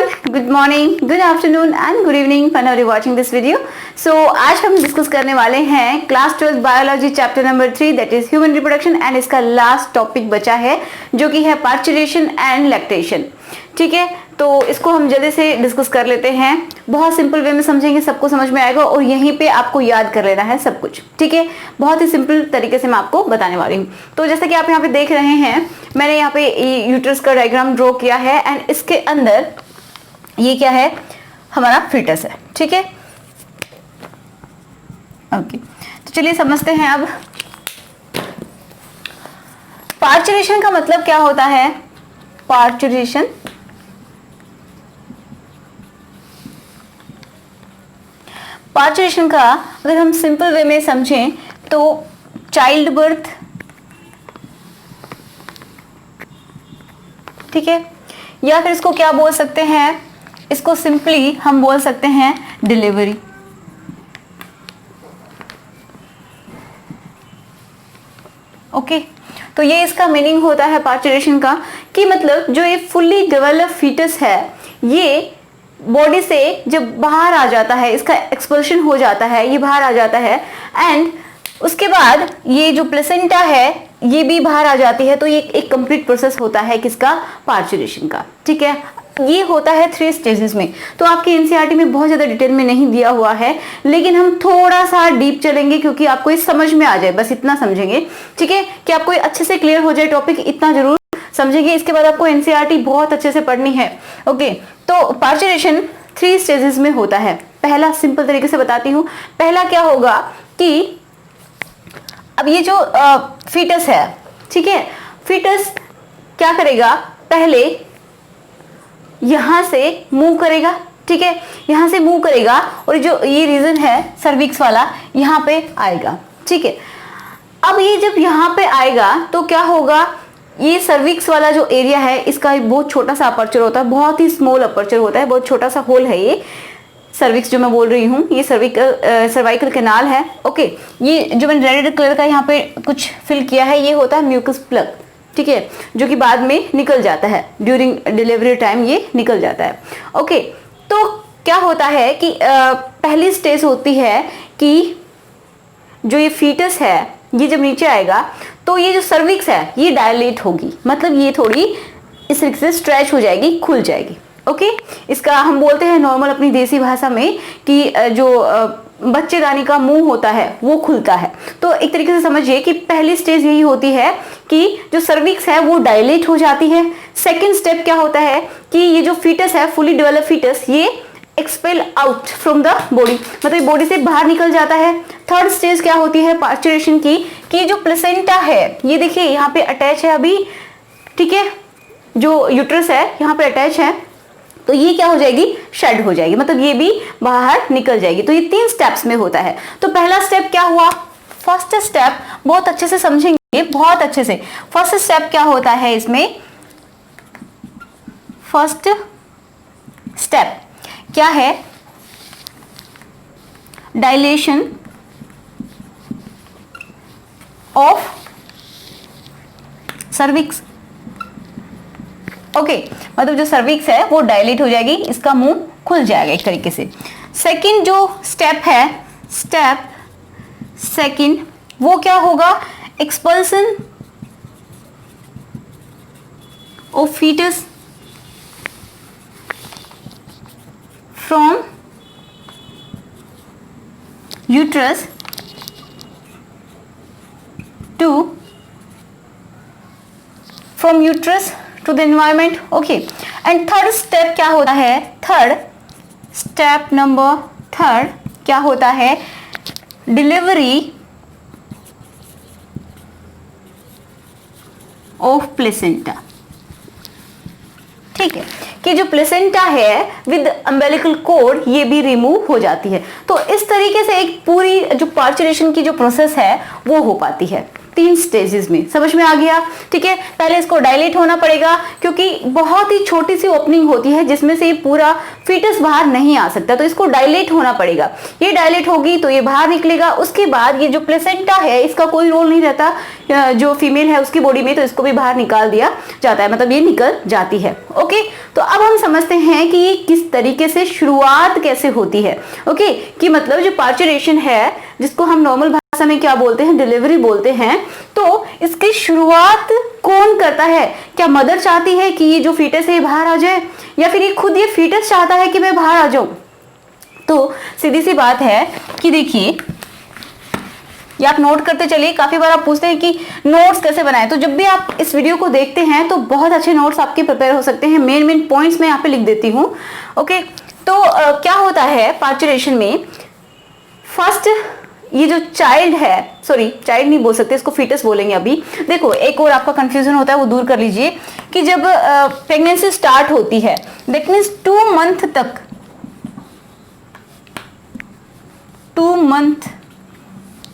everyone, good morning, good afternoon and good evening whenever you're watching this video. So आज हम discuss करने वाले हैं class 12 biology chapter number 3 that is human reproduction and इसका last topic बचा है जो कि है पार्चुरेशन एंड लैक्टेशन. ठीक है, तो इसको हम जल्दी से डिस्कस कर लेते हैं. बहुत सिंपल वे में समझेंगे, सबको समझ में आएगा और यहीं पे आपको याद कर लेना है सब कुछ. ठीक है, बहुत ही सिंपल तरीके से मैं आपको बताने वाली हूँ. तो जैसे कि आप यहाँ पे देख रहे हैं, मैंने यहाँ पे यूट्रस का डायग्राम ड्रॉ किया है एंड इसके अंदर ये क्या है, हमारा फीटस है. ठीक है, ओके. तो चलिए समझते हैं अब. पार्चुरेशन का मतलब क्या होता है? पार्चुरेशन का अगर हम सिंपल वे में समझें तो चाइल्ड बर्थ, ठीक है, या फिर इसको क्या बोल सकते हैं, इसको सिंपली हम बोल सकते हैं डिलीवरी. ओके, तो ये इसका मीनिंग होता है पार्चुरेशन का, कि मतलब जो ये फुल्ली डेवलप फीटस है, ये बॉडी से जब बाहर आ जाता है, इसका एक्सपल्शन हो जाता है, ये बाहर आ जाता है एंड उसके बाद ये जो प्लेसेंटा है ये भी बाहर आ जाती है. तो ये एक कंप्लीट प्रोसेस होता है किसका? पार्चुरेशन का. ठीक है, ये होता है 3 स्टेजेस में. तो आपके एनसीईआरटी में बहुत ज्यादा डिटेल में नहीं दिया हुआ है, लेकिन हम थोड़ा सा डीप चलेंगे क्योंकि आपको ये समझ में आ जाए, बस इतना समझेंगे. ठीक है, कि आपको अच्छे से क्लियर हो जाए टॉपिक, इतना जरूर समझेंगे. इसके बाद आपको एनसीईआरटी बहुत अच्छे से पढ़नी है. ओके, तो पार्चुरेशन 3 स्टेजेस में होता है. पहला सिंपल तरीके से बताती हूँ. पहला क्या होगा कि अब ये जो फीटस है, ठीक है, फीटस क्या करेगा, पहले यहां से मूव करेगा. ठीक है, यहां से मूव करेगा और जो ये रीजन है सर्विक्स वाला, यहां पे आएगा. ठीक है, अब ये जब यहां पे आएगा तो क्या होगा, ये सर्विक्स वाला जो एरिया है इसका एक बहुत छोटा सा अपर्चर होता है, बहुत ही स्मॉल अपर्चर होता है, बहुत छोटा सा होल है ये सर्विक्स जो मैं बोल रही हूँ. ये सर्वाइकल कैनाल है. ओके, ये जो मैंने रेड कलर का यहाँ पे कुछ फिल किया है, ये होता है म्यूकस प्लग. ठीक है, जो कि बाद में निकल जाता है, ड्यूरिंग डिलीवरी टाइम ये निकल जाता है. ओके, तो क्या होता है कि पहली स्टेज होती है कि जो ये फीटस है ये जब नीचे आएगा तो ये जो सर्विक्स है ये डायलेट होगी, मतलब ये थोड़ी इस तरीके से स्ट्रेच हो जाएगी, खुल जाएगी. ओके, इसका हम बोलते हैं नॉर्मल अपनी देसी भाषा में कि जो बच्चेदानी का मुंह होता है वो खुलता है. तो एक तरीके से समझिए कि पहली स्टेज यही होती है कि जो सर्विक्स है वो डायलेट हो जाती है. सेकंड स्टेप क्या होता है कि ये जो फीटस है, फुली डेवलप फीटस, ये expel out from the body, मतलब बॉडी से बाहर निकल जाता है. थर्ड स्टेज क्या होती है पार्चुरेशन की, कि जो प्लेसेंटा है ये देखिए यहाँ पे अटैच है अभी. ठीक है, जो यूट्रस है यहाँ पे अटैच है, तो ये क्या हो जाएगी, शेड हो जाएगी, मतलब ये भी बाहर निकल जाएगी. तो ये 3 स्टेप्स में होता है. तो पहला स्टेप क्या हुआ, फर्स्ट स्टेप बहुत अच्छे से समझेंगे, बहुत अच्छे से. फर्स्ट स्टेप क्या होता है इसमें, फर्स्ट स्टेप क्या है, डायलेशन ऑफ सर्विक्स. ओके, मतलब जो सर्विक्स है वो डायलेट हो जाएगी, इसका मुंह खुल जाएगा एक तरीके से. सेकंड जो स्टेप है, स्टेप सेकंड, वो क्या होगा, expulsion of foetus from uterus from uterus to the environment. Okay, and third step क्या होता है, थर्ड स्टेप नंबर थर्ड क्या होता है, डिलीवरी ऑफ प्लेसेंटा. ठीक है, कि जो प्लेसेंटा है विद अम्बिलिकल कॉर्ड ये भी रिमूव हो जाती है. तो इस तरीके से एक पूरी जो पार्चुरेशन की जो प्रोसेस है वो हो पाती है. 3 स्टेजेस में। समझ में आ गया? ठीक है, पहले इसको डायलेट होना पड़ेगा क्योंकि बहुत ही छोटी सी ओपनिंग होती है जिसमें से पूरा फीटस बाहर नहीं आ सकता, तो इसको डायलेट होना पड़ेगा। ये डायलेट होगी तो ये बाहर निकलेगा। उसके बाद ये जो प्लेसेंटा है इसका कोई रोल नहीं रहता जो फीमेल है उसकी बॉडी में, तो इसको भी बाहर निकाल दिया जाता है, मतलब ये निकल जाती है। ओके, तो अब हम समझते हैं कि ये किस तरीके से शुरुआत कैसे होती है। ओके, कि मतलब जो पार्चुरेशन है जिसको हम नॉर्मल भाषा में क्या बोलते हैं, डिलीवरी बोलते हैं, तो इसकी शुरुआत कौन करता है? क्या मदर चाहती है कि ये जो फीटस है बाहर आ जाए, या फिर ये खुद ये फीटस चाहता है कि मैं बाहर आ जाऊं? तो सीधी सी बात है कि देखिए, ये आप नोट करते चलिए। काफी बार आप पूछते हैं कि नोट्स कैसे बनाएं, तो जब भी आप इस वीडियो को देखते हैं तो बहुत अच्छे नोट्स आपके प्रिपेयर हो सकते हैं। मेन पॉइंट्स मैं यहाँ पे लिख देती हूँ। ओके, तो क्या होता है पार्चुरेशन में, फर्स्ट ये जो चाइल्ड है, सॉरी चाइल्ड नहीं बोल सकते, इसको फीटस बोलेंगे अभी। देखो, एक और आपका कंफ्यूजन होता है वो दूर कर लीजिए कि जब प्रेगनेंसी स्टार्ट होती है, दैट मीन्स 2 मंथ तक, 2 मंथ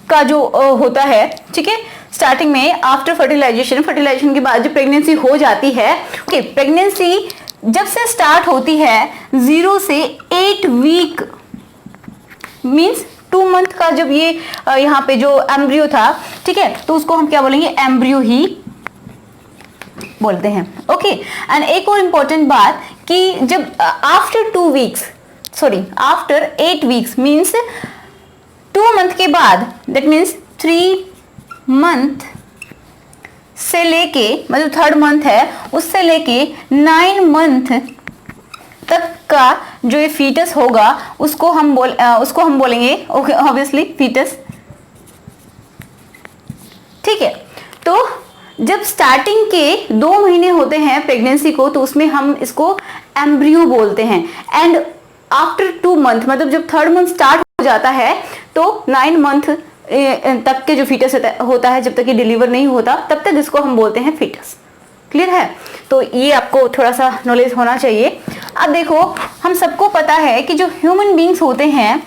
का जो होता है, ठीक है, स्टार्टिंग में आफ्टर फर्टिलाइजेशन के बाद जो प्रेगनेंसी हो जाती है, ओके, प्रेगनेंसी जब से स्टार्ट होती है 0 से 8 वीक मींस 2 मंथ का जब ये यहाँ पे जो एम्ब्रियो था, ठीक है, तो उसको हम क्या बोलेंगे, एम्ब्रियो ही बोलते हैं। ओके, एंड एक और इंपॉर्टेंट बात कि जब after 2 weeks, sorry after 8 weeks means 2 month के बाद, दैट मीन्स 3 मंथ से लेके, मतलब 3rd मंथ है उससे लेके 9 मंथ तक का जो ये फीटस होगा उसको हम बोलेंगे ऑब्वियसली फीटस। ठीक है, तो जब स्टार्टिंग के 2 महीने होते हैं प्रेगनेंसी को तो उसमें हम इसको एम्ब्रियो बोलते हैं। एंड आफ्टर 2 मंथ, मतलब जब 3rd मंथ स्टार्ट हो जाता है तो 9 मंथ तक के जो फीटस होता है, जब तक ये डिलीवर नहीं होता तब तक इसको हम बोलते हैं फीटस। क्लियर है? तो ये आपको थोड़ा सा नॉलेज होना चाहिए। अब देखो, हम सबको पता है कि जो ह्यूमन बींग्स होते हैं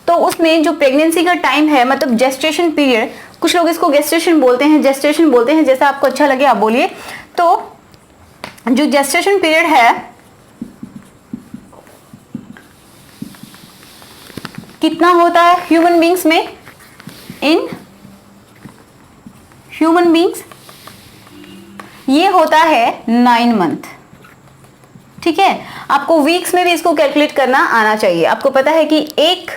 तो उसमें जो प्रेगनेंसी का टाइम है, मतलब जेस्टेशन पीरियड, कुछ लोग इसको गेस्टेशन बोलते हैं, जेस्टेशन बोलते हैं, जैसा आपको अच्छा लगे आप बोलिए। तो जो जेस्टेशन पीरियड है कितना होता है ह्यूमन बींग्स में? इन ह्यूमन बींग्स ये होता है 9 मंथ। ठीक है, आपको वीक्स में भी इसको कैलकुलेट करना आना चाहिए। आपको पता है कि एक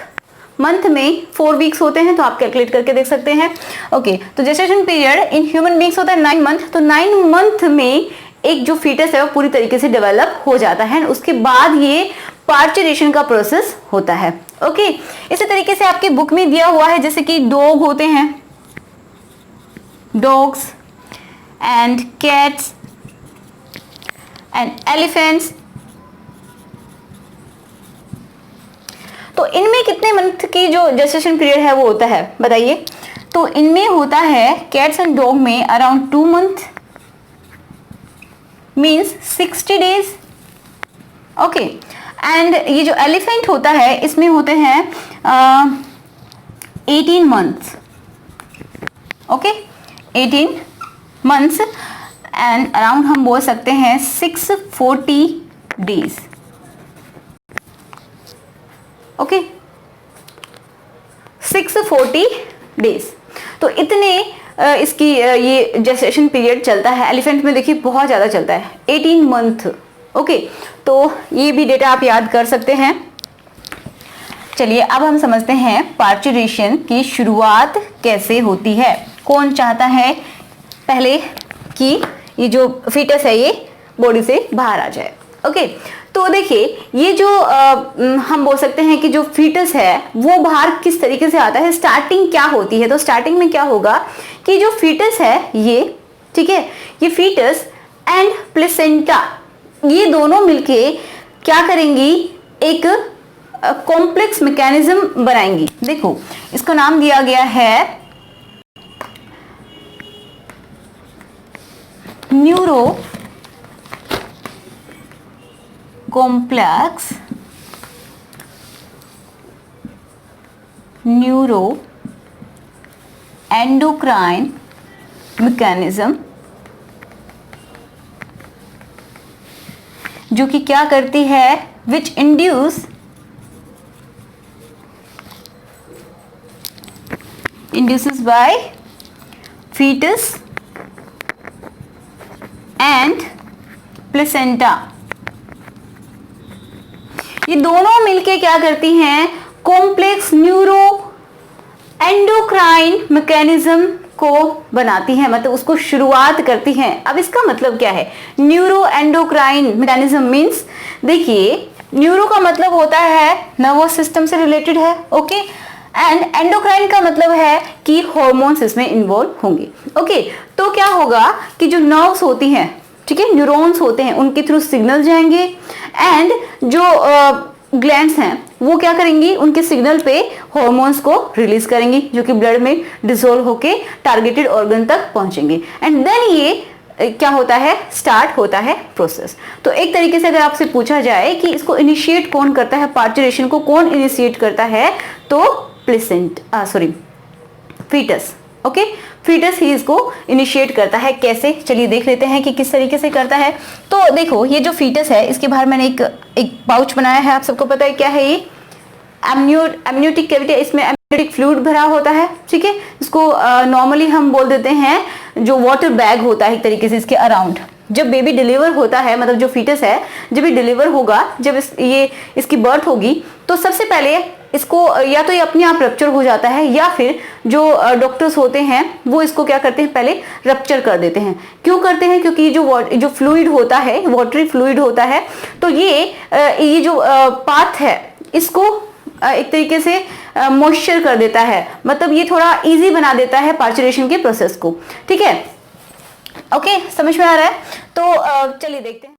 मंथ में 4 वीक्स होते हैं, तो आप कैलकुलेट करके देख सकते हैं। ओके, तो gestation period in human beings होता है 9 मंथ। तो 9 मंथ में एक जो फीटस है वो पूरी तरीके से डेवलप हो जाता है, उसके बाद ये पार्चुरेशन का प्रोसेस होता है। ओके, इसी तरीके से आपकी बुक में दिया हुआ है, जैसे कि डॉग होते हैं, dogs and cats and elephants. तो इनमें कितने मंथ की जो जेस्टेशन पीरियड है वो होता है बताइए? तो इनमें होता है कैट्स एंड डॉग में around 2 month means 60 days. Okay, and ये जो एलिफेंट होता है इसमें होते हैं 18 months. Okay, 18 months and around हम बोल सकते हैं 640 डेज। Okay, 640 days. तो इतने इसकी ये जेस्टेशन पीरियड चलता है। एलिफेंट में देखिए बहुत ज़्यादा चलता है, 18 मंथ। ओके, तो ये भी डेटा आप याद कर सकते हैं। चलिए अब हम समझते हैं पार्चुरेशन की शुरुआत कैसे होती है। कौन चाहता है पहले कि ये जो फीटस है ये बॉडी से बाहर आ जाए? ओके, तो देखिए ये जो हम बोल सकते हैं कि जो फीटस है वो बाहर किस तरीके से आता है, स्टार्टिंग क्या होती है। तो स्टार्टिंग में क्या होगा कि जो फीटस है ये, ठीक है, ये फीटस एंड प्लेसेंटा ये दोनों मिलके क्या करेंगी, एक कॉम्प्लेक्स मैकेनिज्म बनाएंगी। देखो इसको नाम दिया गया है neuro complex neuro endocrine mechanism जो कि क्या करती है, विच induces by fetus and placenta। ये दोनों मिलके क्या करती हैं, कॉम्प्लेक्स न्यूरो एंडोक्राइन मैकेनिज्म को बनाती हैं, मतलब उसको शुरुआत करती हैं। अब इसका मतलब क्या है, न्यूरो एंडोक्राइन मैकेनिज्म मींस, देखिए न्यूरो का मतलब होता है नर्वस सिस्टम से रिलेटेड है, ओके, एंड एंडोक्राइन का मतलब है कि हॉर्मोन्स इसमें इन्वॉल्व होंगे, ओके। तो क्या होगा कि जो नर्व्स होती हैं, ठीक है, न्यूरॉन्स होते हैं, उनके थ्रू सिग्नल जाएंगे एंड जो ग्लैंड्स हैं वो क्या करेंगी, उनके सिग्नल पे हॉर्मोन्स को रिलीज करेंगी जो कि ब्लड में डिसॉल्व होके टारगेटेड ऑर्गन तक पहुंचेंगे एंड देन ये क्या होता है, स्टार्ट होता है प्रोसेस। तो एक तरीके से अगर आपसे पूछा जाए कि इसको इनिशिएट कौन करता है, पार्चुरेशन को कौन इनिशिएट करता है, तो फीटस, ओके, फीटस ही इसको इनिशिएट करता है। कैसे, चलिए देख लेते हैं कि किस तरीके से करता है। तो देखो ये जो फीटस है इसके बाहर मैंने एक पाउच बनाया है, आप सबको पता है क्या है ये, एमनियोटिक कैविटी, इसमें एमनियोटिक फ्लूइड भरा होता है, ठीक है, इसको नॉर्मली हम बोल देते हैं जो वाटर बैग होता है एक तरीके से इसके अराउंड। जब बेबी डिलीवर होता है, मतलब जो फीटस है जब ये डिलीवर होगा, जब इसकी बर्थ होगी, तो सबसे पहले इसको या तो ये अपने आप रप्चर हो जाता है या फिर जो डॉक्टर्स होते हैं वो इसको क्या करते हैं, पहले रप्चर कर देते हैं। क्यों करते हैं, क्योंकि जो फ्लूइड होता है, वाटरी फ्लूइड होता है, तो ये जो पाथ है इसको एक तरीके से मॉइस्चर कर देता है, मतलब ये थोड़ा इजी बना देता है पार्चुरेशन के प्रोसेस को, ठीक है, ओके, समझ में आ रहा है। तो चलिए देखते हैं।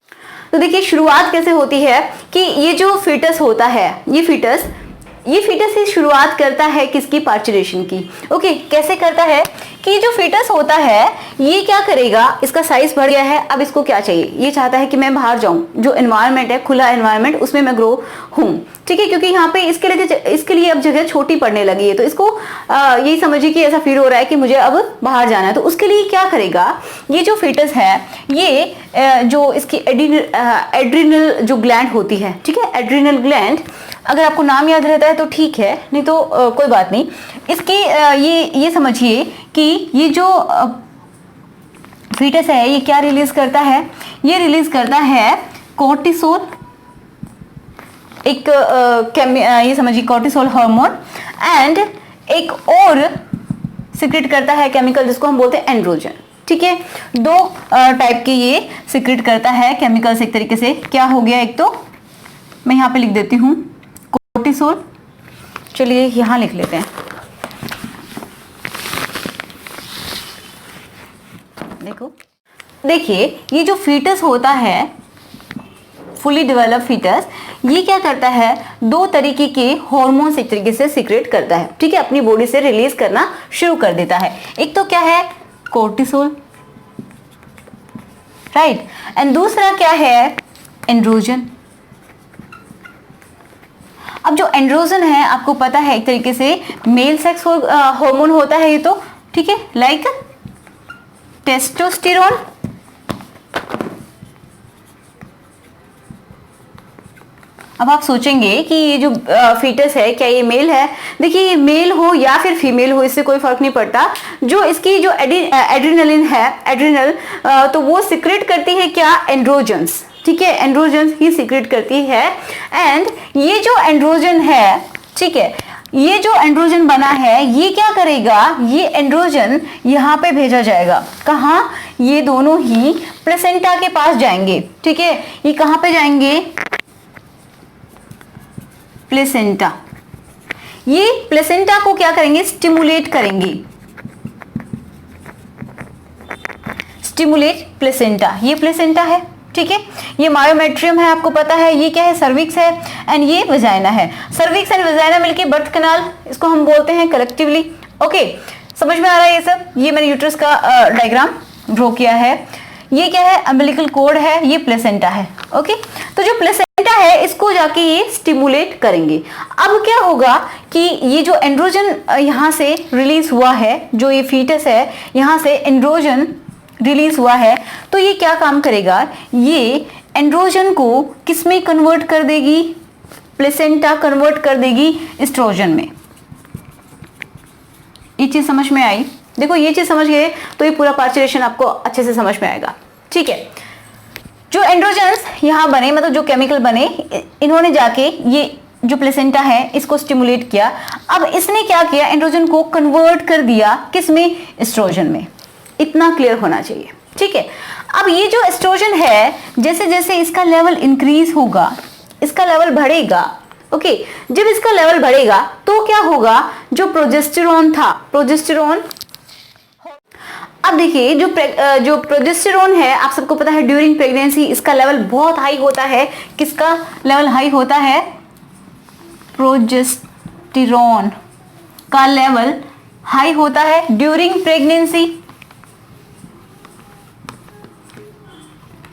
तो देखिए शुरुआत कैसे होती है कि ये जो फीटस होता है, ये फीटस ही शुरुआत करता है किसकी, पार्चुरेशन की, ओके। कैसे करता है कि जो फीटस होता है ये क्या करेगा, इसका साइज बढ़ गया है, अब इसको क्या चाहिए, ये चाहता है कि मैं बाहर जाऊं, जो एनवायरनमेंट है, खुला एनवायरनमेंट, उसमें मैं ग्रो हूं, ठीक है, क्योंकि यहाँ पे इसके लिए अब जगह छोटी पड़ने लगी है, तो इसको यही समझिए कि ऐसा फील हो रहा है कि मुझे अब बाहर जाना है। तो उसके लिए क्या करेगा, ये जो फीटस है ये जो इसकी एड्रिनल जो ग्लैंड होती है, ठीक है, एड्रिनल ग्लैंड, अगर आपको नाम याद रहता है तो ठीक है, नहीं तो कोई बात नहीं। इसकी ये समझिए कि ये जो फीटस है ये क्या रिलीज करता है, ये रिलीज करता है कोर्टिसोल, एक ये समझिए कोर्टिसोल हार्मोन, एंड एक और सिक्रेट करता है केमिकल जिसको हम बोलते हैं एंड्रोजन, ठीक है। दो टाइप के ये सिक्रेट करता है केमिकल्स एक तरीके से। क्या हो गया, एक तो मैं यहाँ पे लिख देती हूँ कोर्टिसोल, चलिए यहाँ लिख लेते हैं, देखिए ये जो फीटस होता है, फुली डेवलप फीटस, ये क्या करता है, दो तरीके के हॉर्मोन्स एक तरीके से सीक्रेट करता है, ठीक है, अपनी बॉडी से रिलीज करना शुरू कर देता है। एक तो क्या है, कोर्टिसोल, राइट, एंड दूसरा क्या है, एंड्रोजन। अब जो एंड्रोजन है आपको पता है एक तरीके से मेल सेक्स हार्मोन होता है ये, तो ठीक है, लाइक टेस्टोस्टेरोन। अब आप सोचेंगे कि ये जो फीटस है क्या ये मेल है, देखिए ये मेल हो या फिर फीमेल हो इससे कोई फर्क नहीं पड़ता, जो इसकी जो एड्रिनलिन है, एड्रिनल, तो वो सिक्रेट करती है क्या, एंड्रोजन्स, ठीक है, एंड्रोजन ही सीक्रेट करती है। एंड ये जो एंड्रोजन है, ठीक है, ये जो एंड्रोजन बना है ये क्या करेगा, ये एंड्रोजन यहाँ पे भेजा जाएगा, कहाँ, ये दोनों ही प्लेसेंटा के पास जाएंगे, ठीक है, ये कहाँ पे जाएंगे, प्लेसेंटा। ये प्लेसेंटा को क्या करेंगे, स्टिमुलेट करेंगे, स्टिमुलेट प्लेसेंटा, ये प्लेसेंटा है, ठीक है, ये मायोमेट्रियम है, आपको पता है, ये क्या है, सर्विक्स है, एंड ये वजाइना है। सर्विक्स एंड वजाइना मिलके बर्थ कैनाल, इसको हम बोलते हैं कलेक्टिवली, ओके, समझ में आ रहा है ये सब। ये मैंने यूट्रस का डायग्राम ड्रॉ किया है। ये क्या है, अम्बिलिकल कॉर्ड है, ये प्लेसेंटा है। ओके, तो जो प्लेसेंटा है इसको जाके ये स्टिमुलेट करेंगे। अब क्या होगा कि ये जो एंड्रोजन यहाँ से रिलीज हुआ है, जो ये फीटस है यहाँ से एंड्रोजन रिलीज हुआ है, तो ये क्या काम करेगा, ये एंड्रोजन को किस में कन्वर्ट कर देगी, प्लेसेंटा कन्वर्ट कर देगी एस्ट्रोजन में। ये चीज समझ में आई? देखो ये चीज समझ गए तो ये पूरा पार्चुरेशन आपको अच्छे से समझ में आएगा। ठीक है, जो एंड्रोजन्स यहाँ बने, मतलब जो केमिकल बने, इन्होंने जाके ये जो प्लेसेंटा है इसको स्टिमुलेट किया। अब इसने क्या किया, एंड्रोजन को कन्वर्ट कर दिया किस में, एस्ट्रोजन में। इतना क्लियर होना चाहिए। ठीक है, अब ये जो एस्ट्रोजन है जैसे जैसे इसका लेवल इंक्रीज होगा, इसका लेवल बढ़ेगा। ओके, जब इसका लेवल बढ़ेगा तो क्या होगा, जो प्रोजेस्टेरोन था, प्रोजेस्टेरोन, अब देखिए जो प्रोजेस्टेरोन है आप सबको पता है ड्यूरिंग प्रेगनेंसी इसका लेवल बहुत हाई होता है। किसका लेवल हाई होता है, प्रोजेस्टेरोन का लेवल हाई होता है during pregnancy,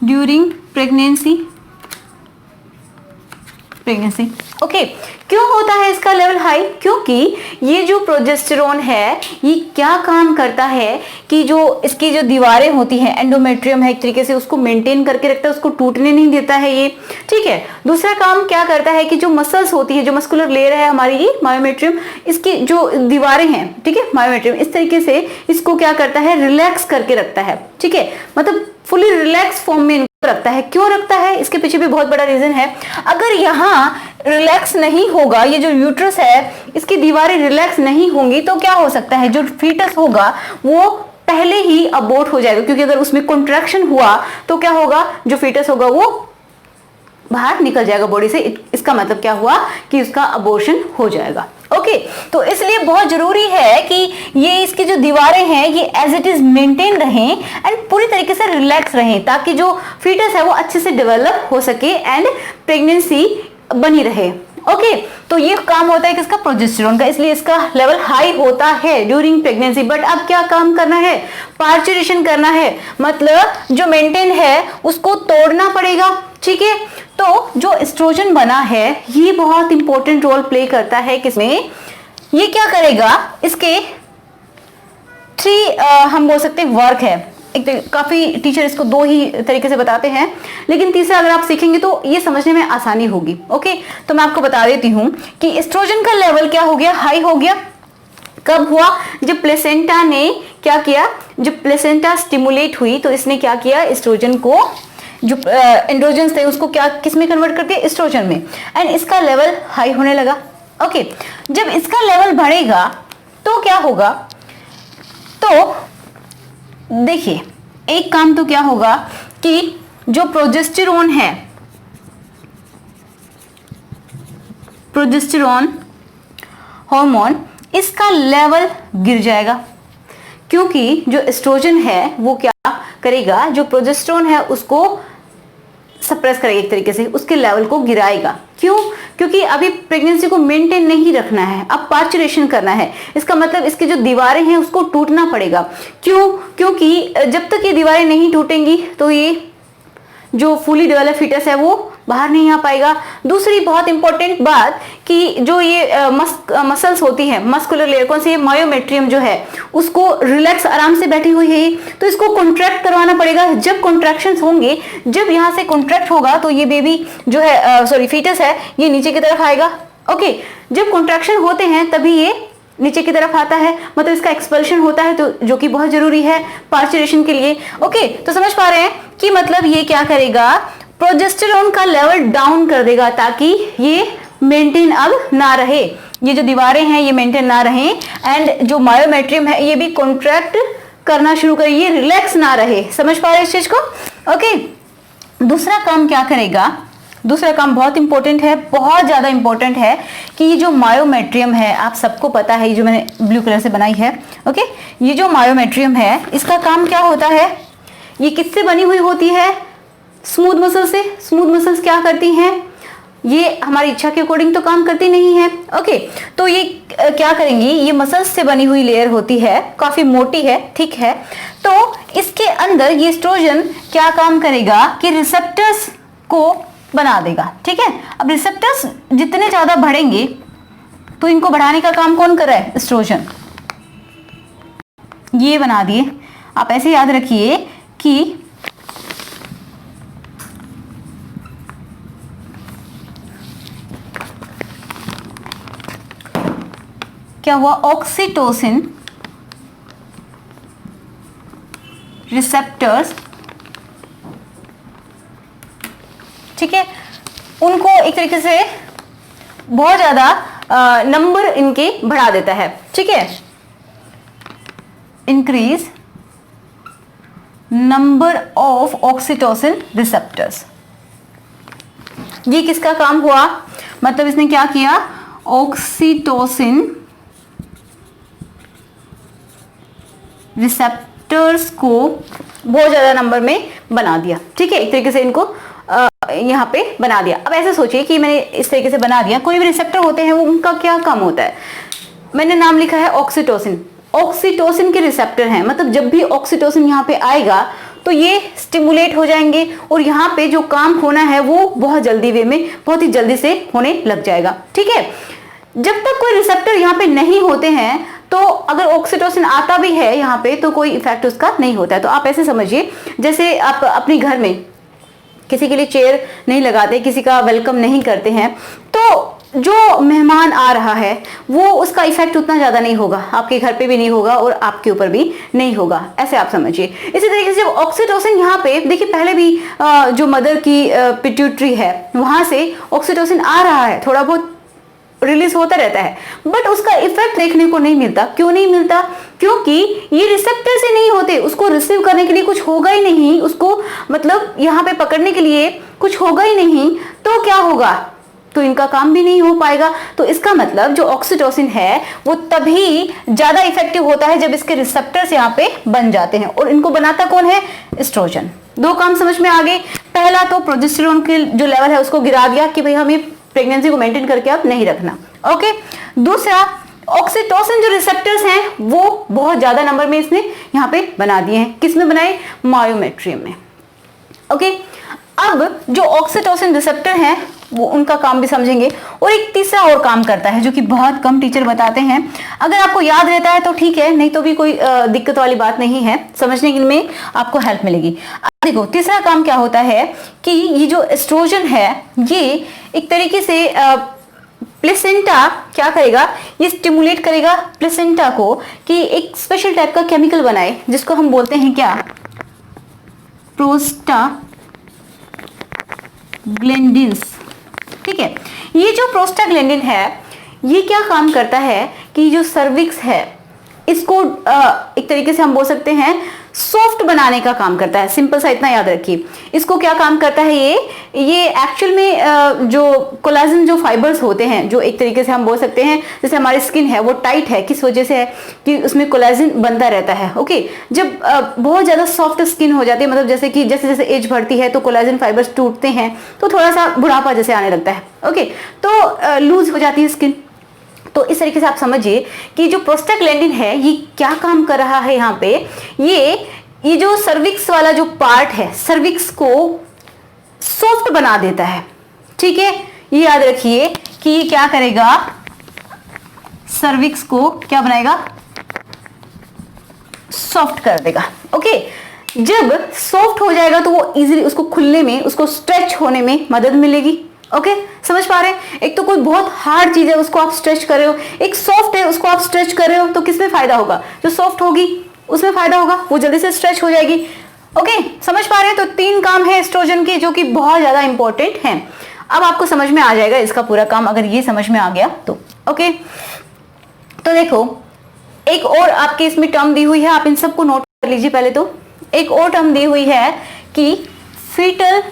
during pregnancy. Okay, क्यों होता है इसका लेवल हाई, क्योंकि ये जो प्रोजेस्टेरोन है ये क्या काम करता है कि जो इसकी जो दीवारें होती हैं, एंडोमेट्रियम है एक तरीके से, उसको मेंटेन करके रखता है, उसको टूटने नहीं देता है ये। ठीक है, दूसरा काम क्या करता है कि जो मसल्स होती है, जो मस्कुलर लेयर है हमारी ये मायोमेट्रियम, इसकी जो दीवारें हैं, ठीक है, मायोमेट्रियम इस तरीके से इसको क्या करता है, रिलैक्स करके रखता है। ठीक है, मतलब फुली रिलैक्स फॉर्म में रखता है। क्यों रखता है, इसके पीछे भी बहुत बड़ा रीजन है। अगर यहाँ रिलैक्स नहीं होगा, ये जो यूट्रस है इसकी दीवारें रिलैक्स नहीं होंगी तो क्या हो सकता है, जो फीटस होगा वो पहले ही अबॉर्ट हो जाएगा, क्योंकि अगर उसमें कॉन्ट्रैक्शन हुआ तो क्या होगा, जो फीटस होगा वो बाहर निकल जाएगा बॉडी से। इसका मतलब क्या हुआ कि उसका अबॉर्शन हो जाएगा। ओके, तो इसलिए बहुत जरूरी है कि ये इसकी जो दीवारें हैं ये एज इट इज मेंटेन रहें एंड पूरी तरीके से रिलैक्स रहें, ताकि जो फीटस है वो अच्छे से डेवलप हो सके एंड प्रेगनेंसी बनी रहे। ओके, तो ये काम होता है किसका, प्रोजेस्टेरोन का, इसलिए इसका लेवल हाई होता है ड्यूरिंग प्रेगनेंसी। बट अब क्या काम करना है, पार्चुरेशन करना है, मतलब जो मेंटेन है उसको तोड़ना पड़ेगा। ठीक है, तो जो एस्ट्रोजन बना है ये बहुत इंपॉर्टेंट रोल प्ले करता है किसमें, ये क्या करेगा, इसके 3 हम बोल सकते हैं वर्क है। एक काफी टीचर इसको 2 ही तरीके से बताते हैं, लेकिन तीसरा अगर आप सीखेंगे तो ये समझने में आसानी होगी। ओके, तो मैं आपको बता देती हूँ कि एस्ट्रोजन का लेवल क्या हो गया, हाई हो गया। कब हुआ, जब प्लेसेंटा ने क्या किया, जब प्लेसेंटा स्टिमुलेट हुई तो इसने क्या किया, एस्ट्रोजन को, जो एंड्रोजन्स थे उसको क्या, किस में कन्वर्ट कर दिया, एस्ट्रोजन में, एंड इसका लेवल हाई होने लगा। ओके, जब इसका लेवल बढ़ेगा तो क्या होगा, तो देखिए एक काम तो क्या होगा कि जो प्रोजेस्टेरोन है, प्रोजेस्टेरोन हार्मोन, इसका लेवल गिर जाएगा, क्योंकि जो एस्ट्रोजन है वो क्या करेगा, जो प्रोजेस्टेरोन है उसको सप्रेस करेगा, एक तरीके से उसके लेवल को गिराएगा। क्यों, क्योंकि अभी प्रेगनेंसी को मेंटेन नहीं रखना है, अब पार्चुरेशन करना है। इसका मतलब इसकी जो दीवारें हैं उसको टूटना पड़ेगा। क्यों, क्योंकि जब तक ये दीवारें नहीं टूटेंगी तो ये जो फुली डेवलप फीटस है वो बाहर नहीं आ पाएगा। दूसरी बहुत इंपॉर्टेंट बात कि जो ये मसल्स होती है, मस्कुलर लेयर, कौन सी है, मायोमेट्रियम जो है, उसको रिलैक्स आराम से बैठी हुई है, तो इसको कॉन्ट्रैक्ट करवाना पड़ेगा। जब कॉन्ट्रैक्शंस होंगे, जब यहाँ से कॉन्ट्रैक्ट होगा तो ये बेबी जो है, सॉरी फीटस है, ये नीचे की तरफ आएगा। ओके, जब कॉन्ट्रैक्शन होते हैं तभी ये नीचे की तरफ आता है, मतलब इसका एक्सपल्शन होता है, तो जो कि बहुत जरूरी है पार्चुरेशन के लिए। ओके, तो समझ पा रहे हैं कि मतलब ये क्या करेगा, प्रोजेस्टेरोन का लेवल डाउन कर देगा, ताकि ये मेंटेन अब ना रहे, ये जो दीवारें हैं ये मेंटेन ना रहे, एंड जो मायोमेट्रियम है ये भी कॉन्ट्रैक्ट करना शुरू करे, ये रिलैक्स ना रहे। समझ पा रहे हैं इस चीज को। ओके, दूसरा काम क्या करेगा, दूसरा काम बहुत इंपॉर्टेंट है, बहुत ज्यादा इंपॉर्टेंट है कि ये जो मायोमेट्रियम है, आप सबको पता है, ये जो मैंने ब्लू कलर से बनाई है, ओके, ये जो मायोमेट्रियम है इसका काम क्या होता है, ये किससे बनी हुई होती है, स्मूथ मसल से। स्मूथ मसल्स क्या करती हैं, ये हमारी इच्छा के अकॉर्डिंग तो काम करती नहीं है। ओके, तो ये क्या करेंगी, ये मसल्स से बनी हुई लेयर होती है, काफी मोटी है, थिक है। तो इसके अंदर ये एस्ट्रोजन क्या काम करेगा कि रिसेप्टर्स को बना देगा। ठीक है, अब रिसेप्टर्स जितने ज्यादा बढ़ेंगे तो इनको बढ़ाने का काम कौन कर रहा है, एस्ट्रोजन। ये बना दिए। आप ऐसे याद रखिए कि क्या हुआ, ऑक्सीटोसिन रिसेप्टर्स, ठीक है, उनको एक तरीके से बहुत ज्यादा नंबर इनके बढ़ा देता है। ठीक है, increase number of oxytocin receptors. ये किसका काम हुआ, मतलब इसने क्या किया, ऑक्सीटोसिन रिसेप्टर्स को बहुत ज्यादा नंबर में बना दिया। ठीक है, एक तरीके से इनको यहाँ पे बना दिया। अब ऐसे सोचिए कि मैंने इस तरीके से बना दिया, कोई भी रिसेप्टर होते हैं वो उनका क्या काम होता है, मैंने नाम लिखा है ऑक्सीटोसिन। ऑक्सीटोसिन के रिसेप्टर हैं, मतलब जब भी ऑक्सीटोसिन यहाँ पे आएगा तो ये स्टिमुलेट हो जाएंगे और यहाँ पे जो काम होना है वो बहुत जल्दी वे में, बहुत ही जल्दी से होने लग जाएगा। ठीक है, जब तक कोई रिसेप्टर यहाँ पे नहीं होते हैं तो अगर ऑक्सीटोसिन आता भी है यहाँ पे तो कोई इफेक्ट उसका नहीं होता है। तो आप ऐसे समझिए, जैसे आप अपने घर में किसी के लिए चेयर नहीं लगाते, किसी का वेलकम नहीं करते हैं, तो जो मेहमान आ रहा है वो उसका इफेक्ट उतना ज्यादा नहीं होगा, आपके घर पे भी नहीं होगा और आपके ऊपर भी नहीं होगा, ऐसे आप समझिए। इसी तरीके से जब ऑक्सीटोसिन यहाँ पे देखिए, पहले भी जो मदर की पिट्यूटरी है वहां से ऑक्सीटोसिन आ रहा है, थोड़ा बहुत रिलीज होता रहता है, बट उसका इफेक्ट देखने को नहीं मिलता। क्यों नहीं मिलता, क्योंकि ये रिसेप्टर से नहीं होते, उसको रिसीव करने के लिए कुछ होगा ही नहीं, उसको मतलब यहाँ पे पकड़ने के लिए कुछ होगा ही नहीं, तो क्या होगा, तो इनका काम भी नहीं हो पाएगा। तो इसका मतलब जो ऑक्सीटोसिन है वो तभी ज्यादा इफेक्टिव होता है जब इसके रिसेप्टर्स यहाँ पे बन जाते हैं, और इनको बनाता कौन है, एस्ट्रोजन। दो काम समझ में आ गए। पहला तो प्रोजेस्टेरोन के जो लेवल है उसको गिरा दिया कि भाई हमें प्रेगनेंसी को मेंटेन करके आप नहीं रखना। ओके, दूसरा ऑक्सीटोसिन जो रिसेप्टर्स हैं वो बहुत ज्यादा नंबर में इसने यहाँ पे बना दिए हैं। किस में बनाए, मायोमेट्रियम में। ओके, अब जो ऑक्सीटोसिन रिसेप्टर हैं वो उनका काम भी समझेंगे, और एक तीसरा और काम करता है जो कि बहुत कम टीचर बताते हैं। अगर आपको याद रहता है तो ठीक है, नहीं तो भी कोई दिक्कत वाली बात नहीं है, समझने में आपको हेल्प मिलेगी। देखो तीसरा काम क्या होता है कि ये जो एस्ट्रोजन है ये एक तरीके से प्लेसेंटा क्या करेगा, ये स्टिमुलेट करेगा प्लेसेंटा को कि एक स्पेशल टाइप का केमिकल बनाए जिसको हम बोलते हैं क्या, प्रोस्टाग्लैंडिन्स। ठीक है, ये जो प्रोस्टाग्लैंडिन है ये क्या काम करता है कि जो सर्विक्स है इसको एक तरीके से हम बोल सकते हैं सॉफ्ट बनाने का काम करता है। सिंपल सा इतना याद रखिए। इसको क्या काम करता है, ये एक्चुअल में जो कोलाजन जो फाइबर्स होते हैं, जो एक तरीके से हम बोल सकते हैं जैसे हमारी स्किन है वो टाइट है, किस वजह से है कि उसमें कोलाजन बनता रहता है। ओके, जब बहुत ज्यादा सॉफ्ट स्किन हो जाती है, मतलब जैसे कि जैसे जैसे एज बढ़ती है तो कोलाजन फाइबर्स टूटते हैं तो थोड़ा सा बुढ़ापा जैसे आने लगता है। ओके, तो लूज हो जाती है स्किन। तो इस तरीके से आप समझिए कि जो प्रोस्टाग्लैंडिन है ये क्या काम कर रहा है यहाँ पे, ये जो सर्विक्स वाला जो पार्ट है सर्विक्स को सॉफ्ट बना देता है। ठीक है, ये याद रखिए कि ये क्या करेगा, सर्विक्स को क्या बनाएगा, सॉफ्ट कर देगा। ओके, जब सॉफ्ट हो जाएगा तो वो इजीली उसको खुलने में, उसको स्ट्रेच होने में मदद मिलेगी। ओके, समझ पा रहे हैं। एक तो कोई बहुत हार्ड चीज है उसको आप स्ट्रेच कर रहे हो, एक सॉफ्ट है उसको आप स्ट्रेच कर रहे हो, तो किसमें फायदा होगा, जो सॉफ्ट होगी उसमें फायदा होगा, वो जल्दी से स्ट्रेच हो जाएगी। ओके, समझ पा रहे हैं। तो 3 काम है एस्ट्रोजन के जो कि बहुत ज्यादा इंपॉर्टेंट हैं। अब आपको समझ में आ जाएगा इसका पूरा काम, अगर ये समझ में आ गया तो। ओके, तो देखो एक और आपके इसमें टर्म दी हुई है, आप इन सबको नोट कर लीजिए। पहले तो एक और टर्म दी हुई है कि फीटल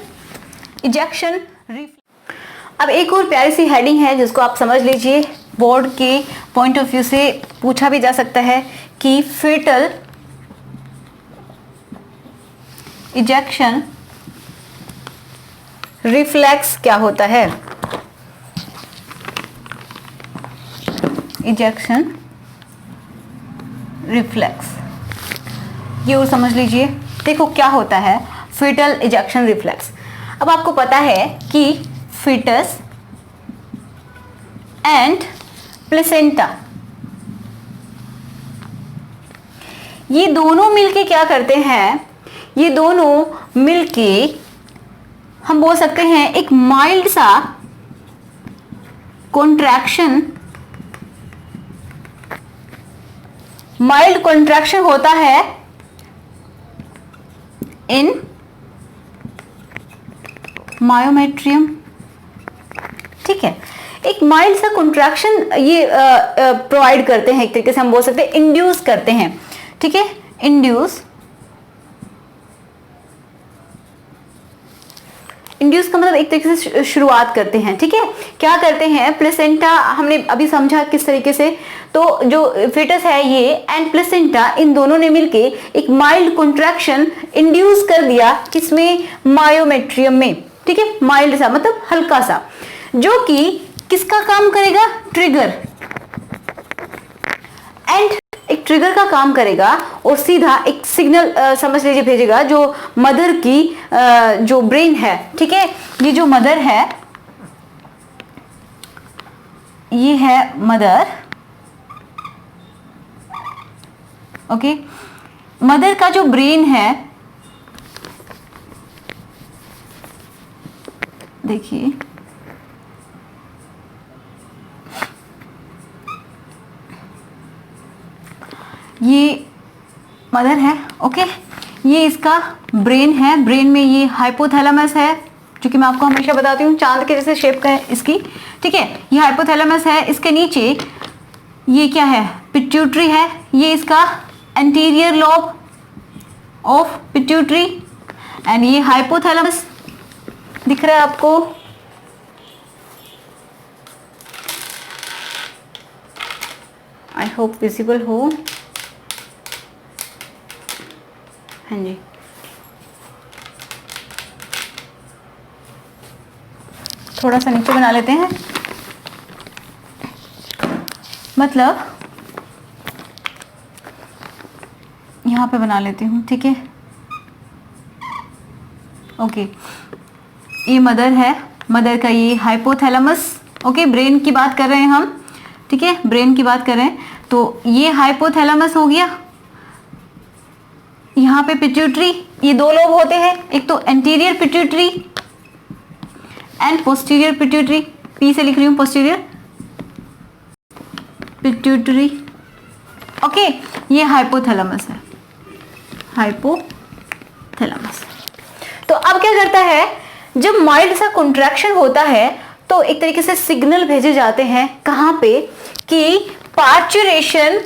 इजेक्शन रिफ्लेक्स। अब एक और प्यारी सी हेडिंग है जिसको आप समझ लीजिए, बोर्ड के पॉइंट ऑफ व्यू से पूछा भी जा सकता है कि फीटल इजेक्शन रिफ्लेक्स क्या होता है। इजेक्शन रिफ्लेक्स, ये और समझ लीजिए। देखो क्या होता है फीटल इजेक्शन रिफ्लेक्स। अब आपको पता है कि फीटस एंड प्लेसेंटा ये दोनों मिलके क्या करते हैं, ये दोनों मिलके हम बोल सकते हैं एक माइल्ड सा कॉन्ट्रैक्शन, माइल्ड कॉन्ट्रैक्शन होता है इन मायोमेट्रियम। ठीक है, एक माइल्ड सा कॉन्ट्रैक्शन ये प्रोवाइड करते हैं, एक तरीके से हम बोल सकते हैं इंड्यूस करते हैं। ठीक है, इंड्यूस का मतलब एक तरीके से शुरुआत करते हैं। ठीक है, क्या करते हैं, प्लेसेंटा हमने अभी समझा किस तरीके से, तो जो फिटस है ये एंड प्लेसेंटा इन दोनों ने मिलके एक माइल्ड कॉन्ट्रैक्शन इंड्यूस कर दिया किसमें, मायोमेट्रियम में। ठीक है, माइल्ड सा मतलब हल्का सा, जो कि किसका काम करेगा, ट्रिगर, एंड एक ट्रिगर का काम करेगा और सीधा एक सिग्नल समझ लीजिए भेजेगा जो मदर की जो ब्रेन है। ठीक है, ये जो मदर है ये है मदर। ओके, मदर का जो ब्रेन है, देखिए ये मदर है। ओके, ये इसका ब्रेन है, ब्रेन में ये हाइपोथैलेमस है, जो कि मैं आपको हमेशा बताती हूँ चांद के जैसे शेप का है इसकी। ठीक है, ये हाइपोथैलेमस है, इसके नीचे ये क्या है, पिट्यूटरी है, ये इसका anterior lobe of pituitary, and ये हाइपोथैलेमस दिख रहा है आपको। आई होप विजिबल हो। हाँ जी, थोड़ा सा नीचे बना लेते हैं, मतलब यहाँ पे बना लेती हूँ। ठीक है, ओके, ये मदर है, मदर का ये हाइपोथैलेमस। ओके, ब्रेन की बात कर रहे हैं हम। ठीक है, ब्रेन की बात कर रहे हैं, तो ये हाइपोथैलेमस हो गया, यहाँ पे पिट्यूटरी, ये दो लोब होते हैं, एक तो anterior pituitary and posterior pituitary, P से लिख रही हूँ पोस्टीरियर पिट्यूटरी। ओके, ये हाइपोथैलेमस है, हाइपोथैलेमस। तो अब क्या करता है, जब माइल्ड सा कॉन्ट्रैक्शन होता है तो एक तरीके से सिग्नल भेजे जाते हैं कहाँ पे, कि पार्चुरेशन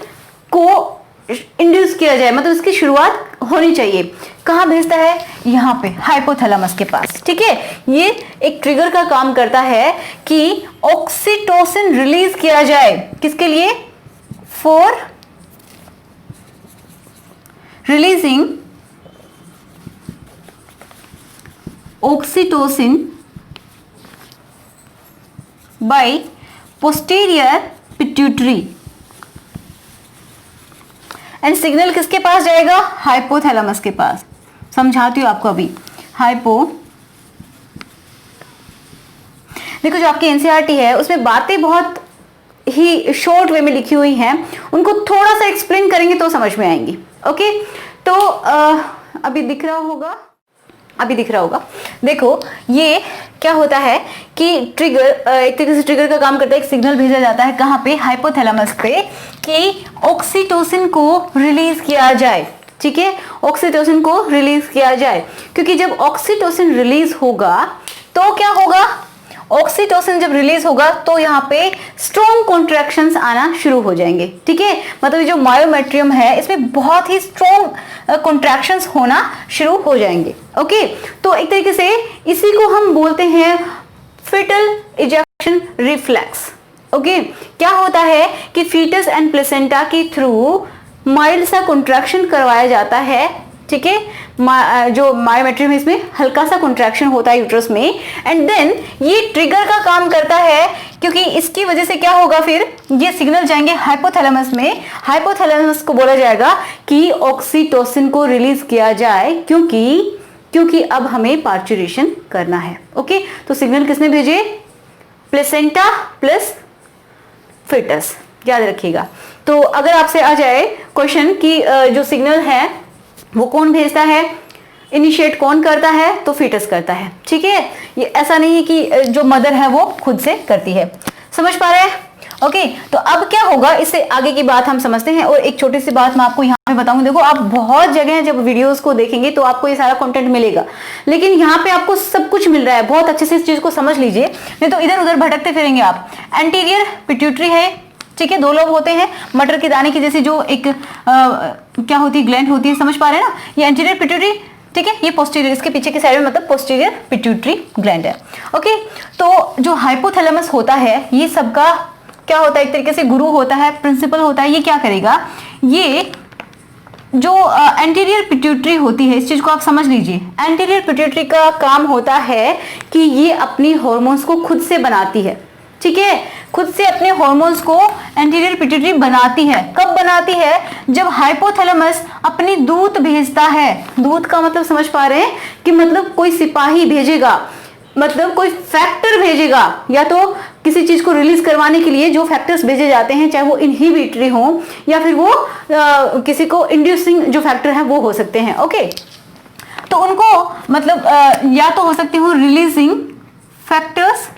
को इंड्यूस किया जाए, मतलब इसकी शुरुआत होनी चाहिए। कहाँ भेजता है, यहाँ पे हाइपोथैलेमस के पास। ठीक है, ये एक ट्रिगर का काम करता है कि ऑक्सीटोसिन रिलीज किया जाए, किसके लिए, for releasing oxytocin by posterior pituitary, and signal किसके पास जाएगा, हाइपोथैलेमस के पास। समझाती हूँ आपको अभी। देखो, जो आपकी एनसीईआरटी है उसमें बातें बहुत ही शॉर्ट वे में लिखी हुई हैं, उनको थोड़ा सा एक्सप्लेन करेंगे तो समझ में आएंगी। ओके, तो अभी दिख रहा होगा, देखो ये क्या होता है कि ट्रिगर एक तरीके से ट्रिगर का काम करता है, एक सिग्नल भेजा जाता है कहाँ पे, हाइपोथैलेमस पे, कि ऑक्सीटोसिन को रिलीज किया जाए। ठीक है, ऑक्सीटोसिन को रिलीज किया जाए, क्योंकि जब ऑक्सीटोसिन रिलीज होगा तो क्या होगा, ऑक्सीटोसिन जब रिलीज होगा तो यहाँ पे स्ट्रॉन्ग कॉन्ट्रैक्शंस आना शुरू हो जाएंगे। ठीक है, मतलब जो मायोमेट्रियम है इसमें बहुत ही स्ट्रॉन्ग कॉन्ट्रैक्शंस होना शुरू हो जाएंगे। ओके, तो एक तरीके से इसी को हम बोलते हैं फीटल इजेक्शन रिफ्लेक्स। ओके, क्या होता है कि फीटस एंड प्लेसेंटा के थ्रू माइल्ड सा कॉन्ट्रैक्शन करवाया जाता है। ठीक है, जो मायोमेट्रियम है इसमें हल्का सा कॉन्ट्रैक्शन होता है यूट्रस में, एंड देन ये ट्रिगर का काम करता है क्योंकि इसकी वजह से क्या होगा, फिर ये सिग्नल जाएंगे हाइपोथैलेमस में। हाइपोथैलेमस को बोला जाएगा कि ऑक्सीटोसिन को रिलीज किया जाए, क्योंकि अब हमें पार्चुरेशन करना है। ओके, तो सिग्नल किसने भेजे? प्लेसेंटा प्लस फिटस, याद रखिएगा। तो अगर आपसे आ जाए क्वेश्चन कि जो सिग्नल है वो कौन भेजता है, इनिशिएट कौन करता है, तो फीटस करता है। ठीक है, ये ऐसा नहीं है कि जो मदर है वो खुद से करती है। समझ पा रहे हैं? ओके, तो अब क्या होगा, इससे आगे की बात हम समझते हैं। और एक छोटी सी बात मैं आपको यहाँ पे बताऊं, देखो आप बहुत जगह जब वीडियोस को देखेंगे तो आपको ये सारा कंटेंट मिलेगा, लेकिन यहाँ पे आपको सब कुछ मिल रहा है। बहुत अच्छे से इस चीज को समझ लीजिए, नहीं तो इधर उधर भटकते फिरेंगे आप। एंटीरियर पिट्यूटरी है, ठीक है, 2 लोब होते हैं, मटर के दाने की जैसी जो एक क्या होती है, ग्लैंड होती है, समझ पा रहे हैं ना? ये एंटीरियर पिट्यूटरी, ठीक है, ये पोस्टीरियर, इसके पीछे की साइड में मतलब पोस्टीरियर पिट्यूटरी ग्लैंड है। ओके, तो जो हाइपोथैलेमस होता है ये सबका क्या होता है, एक तरीके से गुरु होता है, प्रिंसिपल होता है। ये क्या करेगा, ये जो एंटीरियर पिट्यूटरी होती है, इस चीज को आप समझ लीजिए। एंटीरियर पिट्यूटरी का काम होता है कि ये अपनी हॉर्मोन्स को खुद से बनाती है। ठीक है, खुद से अपने हॉर्मोन्स को एंटीरियर पिट्यूटरी बनाती है। कब बनाती है? जब हाइपोथैलेमस अपनी दूत भेजता है। दूत का मतलब समझ पा रहे हैं कि मतलब कोई सिपाही भेजेगा, मतलब कोई फैक्टर भेजेगा, या तो किसी चीज को रिलीज करवाने के लिए जो फैक्टर्स भेजे जाते हैं, चाहे वो इनहिबिटरी हो या फिर वो किसी को इंड्यूसिंग जो फैक्टर है वो हो सकते हैं। ओके, तो उनको मतलब या तो हो सकते हो रिलीजिंग फैक्टर्स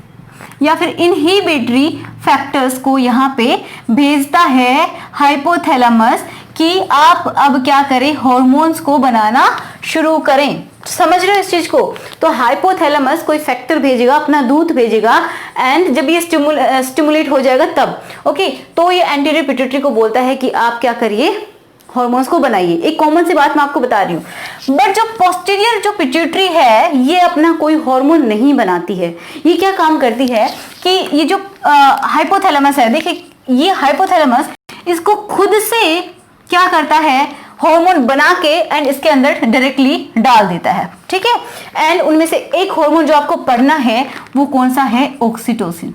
या फिर इनहिबिटरी फैक्टर्स को यहाँ पे भेजता है हाइपोथैलेमस कि आप अब क्या करें, हॉर्मोन्स को बनाना शुरू करें। समझ रहे हो इस चीज को? तो हाइपोथैलेमस कोई फैक्टर भेजेगा, अपना दूत भेजेगा, एंड जब ये स्टिमुलेट हो जाएगा तब ओके, तो ये एंटीरियर पिट्यूटरी को बोलता है कि आप क्या करिए, हॉर्मोन्स को बनाइए। एक कॉमन सी बात मैं आपको बता रही हूँ। बट जो पोस्टीरियर जो पिट्यूटरी है ये अपना कोई हार्मोन नहीं बनाती है। ये क्या काम करती है कि ये जो हाइपोथैलेमस है, देखिए ये हाइपोथैलेमस इसको खुद से क्या करता है, हार्मोन बना के एंड इसके अंदर डायरेक्टली डाल देता है। ठीक है, एंड उनमें से एक हार्मोन जो आपको पढ़ना है वो कौन सा है, ऑक्सीटोसिन।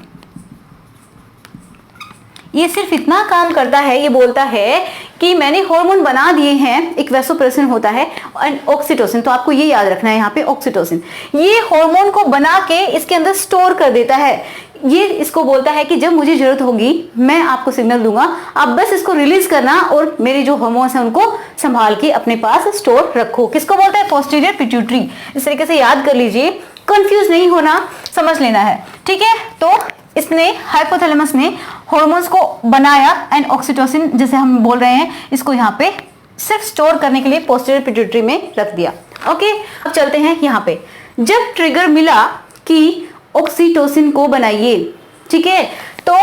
ये सिर्फ इतना काम करता है, ये बोलता है कि मैंने हार्मोन बना दिए हैं, एक वैसोप्रेसिन होता है एंड ऑक्सीटोसिन, तो आपको ये याद रखना है यहाँ पे ऑक्सीटोसिन। ये हार्मोन को बना के इसके अंदर स्टोर कर देता है। ये इसको बोलता है कि जब मुझे जरूरत होगी मैं आपको सिग्नल दूंगा, आप बस इसको रिलीज करना और मेरे जो हार्मोन्स हैं उनको संभाल के अपने पास स्टोर रखो। किसको बोलता है, पोस्टीरियर पिट्यूटरी। इस तरीके से याद कर लीजिए, कंफ्यूज नहीं होना, समझ लेना है। ठीक है, तो इसने हाइपोथैलेमस ने हार्मोन्स को बनाया एंड ऑक्सीटोसिन जैसे हम बोल रहे हैं इसको यहाँ पे सिर्फ स्टोर करने के लिए पोस्टीरियर पिट्यूटरी में रख दिया। ओके, अब चलते हैं यहाँ पे। जब ट्रिगर मिला कि ऑक्सीटोसिन को बनाइए, ठीक है, तो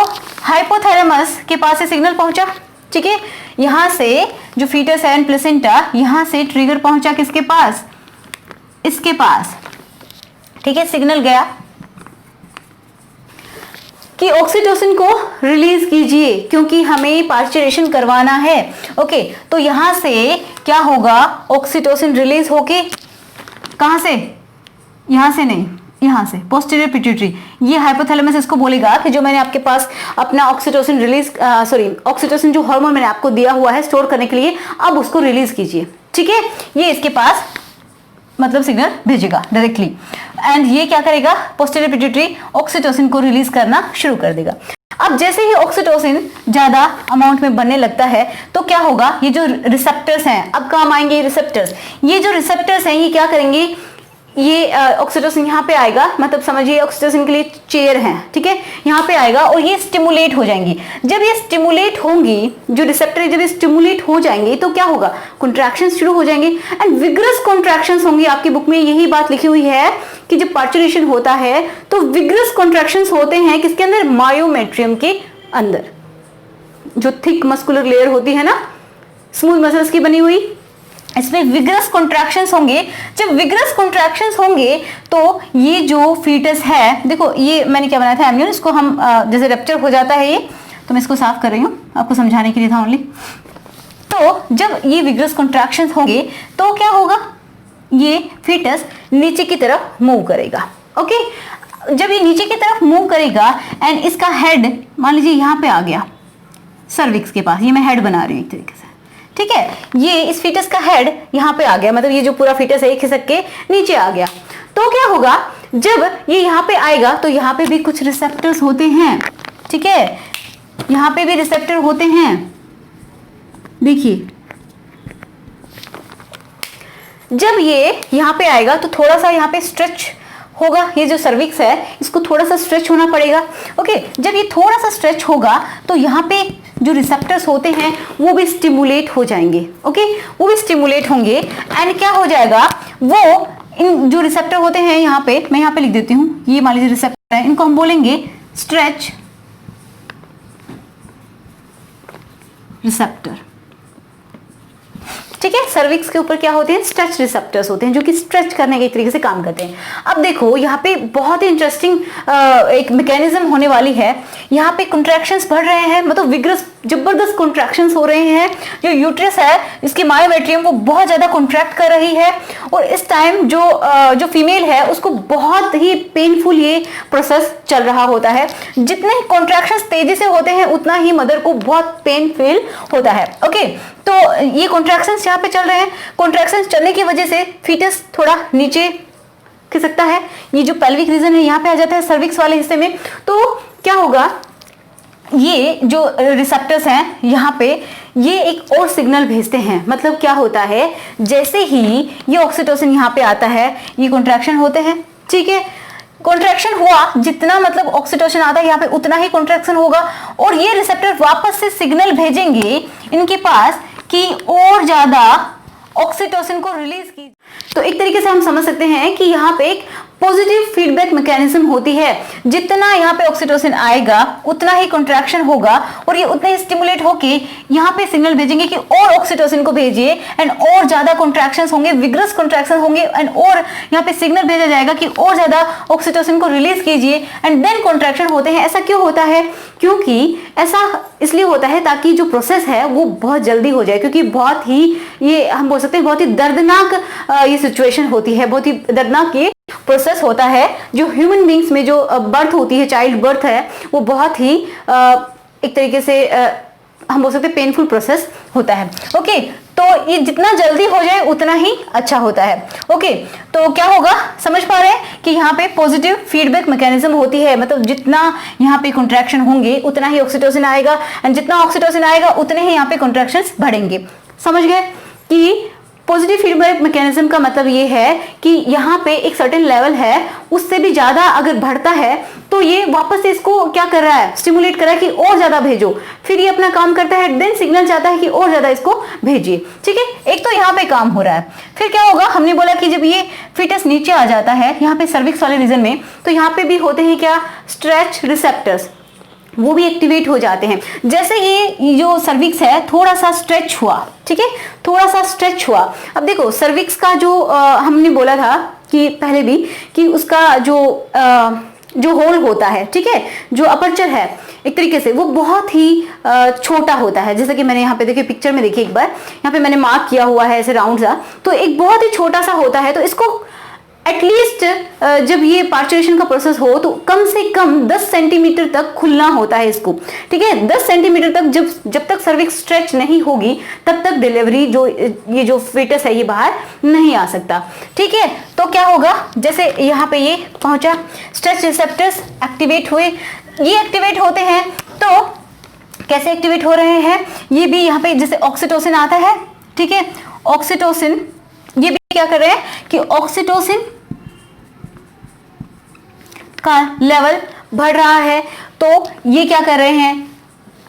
हाइपोथैलेमस के पास से सिग्नल पहुंचा। ठीक है, यहां से जो फीटस है एंड प्लेसेंटा, यहां से ट्रिगर पहुंचा किसके पास, इसके पास। ठीक है, सिग्नल गया कि ऑक्सीटोसिन को रिलीज कीजिए क्योंकि हमें पार्चुरेशन करवाना है। ओके, तो यहां से क्या होगा, ऑक्सीटोसिन रिलीज होके कहां से, यहां से नहीं, यहां से पोस्टीरियर पिट्यूटरी। ये हाइपोथैलेमस इसको बोलेगा कि जो मैंने आपके पास अपना ऑक्सीटोसिन रिलीज ऑक्सीटोसिन जो हार्मोन मैंने आपको दिया हुआ है स्टोर करने के लिए, अब उसको रिलीज कीजिए। ठीक है, ये इसके पास मतलब सिग्नल भेजेगा डायरेक्टली एंड ये क्या करेगा, पोस्टीरियर पिट्यूटरी ऑक्सीटोसिन को रिलीज करना शुरू कर देगा। अब जैसे ही ऑक्सीटोसिन ज्यादा अमाउंट में बनने लगता है तो क्या होगा, ये जो रिसेप्टर्स हैं, अब काम आएंगे रिसेप्टर्स। ये जो रिसेप्टर्स हैं ये क्या करेंगे, ये ऑक्सीटोसिन यहाँ पे आएगा, मतलब समझिए ऑक्सीटोसिन के लिए चेयर है। ठीक है, यहाँ पे आएगा और ये स्टिमुलेट हो जाएंगी। जब ये स्टिमुलेट होंगी, जो रिसेप्टर जब ये स्टिमुलेट हो जाएंगे तो क्या होगा, कॉन्ट्रैक्शंस शुरू हो जाएंगे एंड विग्रस कॉन्ट्रैक्शंस होंगी। आपकी बुक में यही बात लिखी हुई है कि जब पार्चुरेशन होता है तो विग्रस कॉन्ट्रैक्शंस होते हैं किसके अंदर, मायोमेट्रियम के अंदर, जो थिक मस्कुलर लेयर होती है ना, स्मूथ मसल्स की बनी हुई, इसमें विग्रस कॉन्ट्रैक्शंस होंगे। जब विग्रस कॉन्ट्रैक्शंस होंगे तो ये जो फीटस है, देखो ये मैंने क्या बनाया था, एम्नियन, इसको हम जैसे रप्चर हो जाता है ये, तो मैं इसको साफ कर रही हूँ आपको समझाने के लिए था ओनली। तो जब ये विग्रस कॉन्ट्रैक्शंस होंगे तो क्या होगा, ये फीटस नीचे की तरफ मूव करेगा। ओके, जब ये नीचे की तरफ मूव करेगा एंड इसका हेड मान लीजिए यहाँ पे आ गया सर्विक्स के पास, ये मैं हेड बना रही हूँ एक तरीके से, ठीक है, ये इस फीटस का हेड यहाँ पे आ गया, मतलब ये जो पूरा फीटस है एक खिसक के नीचे आ गया। तो क्या होगा, जब ये यहाँ पे आएगा तो यहाँ पे भी कुछ रिसेप्टर्स होते हैं, ठीक है, यहाँ पे भी रिसेप्टर होते हैं। देखिए जब ये यहाँ पे आएगा तो थोड़ा सा यहाँ पे स्ट्रेच होगा, ये जो सर्विक्स है इसको थोड़ा सा स्ट्रेच होना पड़ेगा। ओके, जब ये थोड़ा सा स्ट्रेच होगा तो यहाँ पे जो रिसेप्टर्स होते हैं वो भी स्टिमुलेट हो जाएंगे। ओके, वो भी स्टिमुलेट होंगे एंड क्या हो जाएगा, वो इन जो रिसेप्टर होते हैं यहाँ पे, मैं यहाँ पे लिख देती हूँ, ये मान लीजिए रिसेप्टर है, इनको हम बोलेंगे स्ट्रेच रिसेप्टर, ठीक है। सर्विक्स के ऊपर क्या होते हैं, स्ट्रेच रिसेप्टर्स होते हैं जो कि स्ट्रेच करने के एक तरीके से काम करते हैं। अब देखो यहाँ पे बहुत ही इंटरेस्टिंग एक मैकेनिज्म होने वाली है। यहाँ पे कॉन्ट्रैक्शंस बढ़ रहे हैं, मतलब विग्रस जबरदस्त कॉन्ट्रैक्शंस हो रहे हैं। जो यूट्रस है इसकी मायोमेट्रियम वो बहुत ज्यादा कॉन्ट्रैक्ट कर रही है और इस टाइम जो फीमेल है उसको बहुत ही पेनफुल ये प्रोसेस चल रहा होता है। जितने कॉन्ट्रैक्शंस तेजी से होते हैं उतना ही मदर को बहुत पेन फील होता है। ओके, तो ये कॉन्ट्रैक्शंस यहाँ पे चल रहे हैं, कॉन्ट्रैक्शंस चलने की वजह से फीटस थोड़ा नीचे खिसकता है, ये जो पेल्विक रीजन है यहाँ पे आ जाता है सर्विक्स वाले हिस्से में। तो क्या होगा, ये जो रिसेप्टर्स हैं यहाँ पे ये एक और सिग्नल भेजते हैं। मतलब क्या होता है, जैसे ही ये ऑक्सीटोसिन यहाँ पे आता है ये कॉन्ट्रैक्शन होते हैं, ठीक है, कॉन्ट्रैक्शन हुआ जितना मतलब ऑक्सीटोसिन आता है यहाँ पे उतना ही कॉन्ट्रैक्शन होगा और ये रिसेप्टर वापस से सिग्नल भेजेंगे इनके पास कि और ज्यादा ऑक्सीटोसिन को रिलीज की। तो एक तरीके से हम समझ सकते हैं कि यहाँ पे एक पॉजिटिव फीडबैक मैकेनिज्म होती है। जितना यहाँ पे ऑक्सीटोसिन आएगा उतना ही कॉन्ट्रैक्शन होगा और ये उतना ही स्टिमुलेट होके यहाँ पे सिग्नल भेजेंगे कि और ऑक्सीटोसिन को भेजिए एंड और ज्यादा कॉन्ट्रैक्शंस होंगे, विग्रस कॉन्ट्रैक्शन होंगे एंड और यहाँ पे सिग्नल भेजा जाएगा कि और ज्यादा ऑक्सीटोसिन को रिलीज कीजिए एंड देन कॉन्ट्रैक्शन होते हैं। ऐसा क्यों होता है, क्योंकि ऐसा इसलिए होता है ताकि जो प्रोसेस है वो बहुत जल्दी हो जाए, क्योंकि बहुत ही ये हम बोल सकते हैं बहुत ही दर्दनाक ये सिचुएशन होती है, बहुत ही दर्दनाक ये प्रोसेस होता है। जो ह्यूमन बींग्स में जो बर्थ होती है, चाइल्ड बर्थ है, वो बहुत ही एक तरीके से हम बोल सकते हैं पेनफुल प्रोसेस होता है। ओके, तो ये जितना जल्दी हो जाए उतना ही अच्छा होता है। ओके, तो क्या होगा, समझ पा रहे हैं कि यहाँ पे पॉजिटिव फीडबैक मैकेनिज्म होती है, मतलब जितना यहाँ पे कॉन्ट्रैक्शन होंगे उतना ही ऑक्सीटोसिन आएगा एंड जितना ऑक्सीटोसिन आएगा उतने ही यहाँ पे कॉन्ट्रैक्शंस बढ़ेंगे। समझ गए कि पॉजिटिव फीडबैक मैकेनिज्म का मतलब ये है कि यहाँ पे एक सर्टेन लेवल है, उससे भी ज्यादा अगर बढ़ता है तो ये वापस से इसको क्या कर रहा है, स्टिमुलेट कर रहा है कि और ज्यादा भेजो, फिर ये अपना काम करता है, देन सिग्नल चाहता है कि और ज्यादा इसको भेजिए। ठीक है, एक तो यहाँ पे काम हो रहा है। फिर क्या होगा, हमने बोला कि जब ये फीटस नीचे आ जाता है यहाँ पे सर्विक्स वाले रीजन में, तो यहाँ पे भी होते हैं क्या, स्ट्रेच रिसेप्टर्स, वो भी एक्टिवेट हो जाते हैं। जैसे ये जो सर्विक्स है थोड़ा सा स्ट्रेच हुआ, ठीक है, थोड़ा सा स्ट्रेच हुआ। अब देखो सर्विक्स का जो हमने बोला था कि पहले भी कि उसका जो होल होता है, ठीक है, जो अपर्चर है एक तरीके से वो बहुत ही छोटा होता है। जैसे कि मैंने यहाँ पे देखिए पिक्चर में देखिए एक बार यहाँ पे मैंने मार्क किया हुआ है ऐसे राउंड सा, तो एक बहुत ही छोटा सा होता है। तो इसको एटलीस्ट जब ये पार्चुरेशन का प्रोसेस हो तो कम से कम 10 सेंटीमीटर तक खुलना होता है इसको, ठीक है। 10 सेंटीमीटर तक जब तक सर्विक्स स्ट्रेच नहीं होगी तब तक डिलीवरी ये जो फीटस है ये बाहर नहीं आ सकता, ठीक है। तो क्या होगा, जैसे यहाँ पे ये पहुंचा, स्ट्रेच रिसेप्टर्स एक्टिवेट हुए, ये एक्टिवेट होते हैं। तो कैसे एक्टिवेट हो रहे हैं, ये भी यहाँ पे जैसे ऑक्सीटोसिन आता है, ठीक है, ऑक्सीटोसिन ये भी क्या कर रहे हैं कि ऑक्सीटोसिन का लेवल बढ़ रहा है, तो ये क्या कर रहे हैं,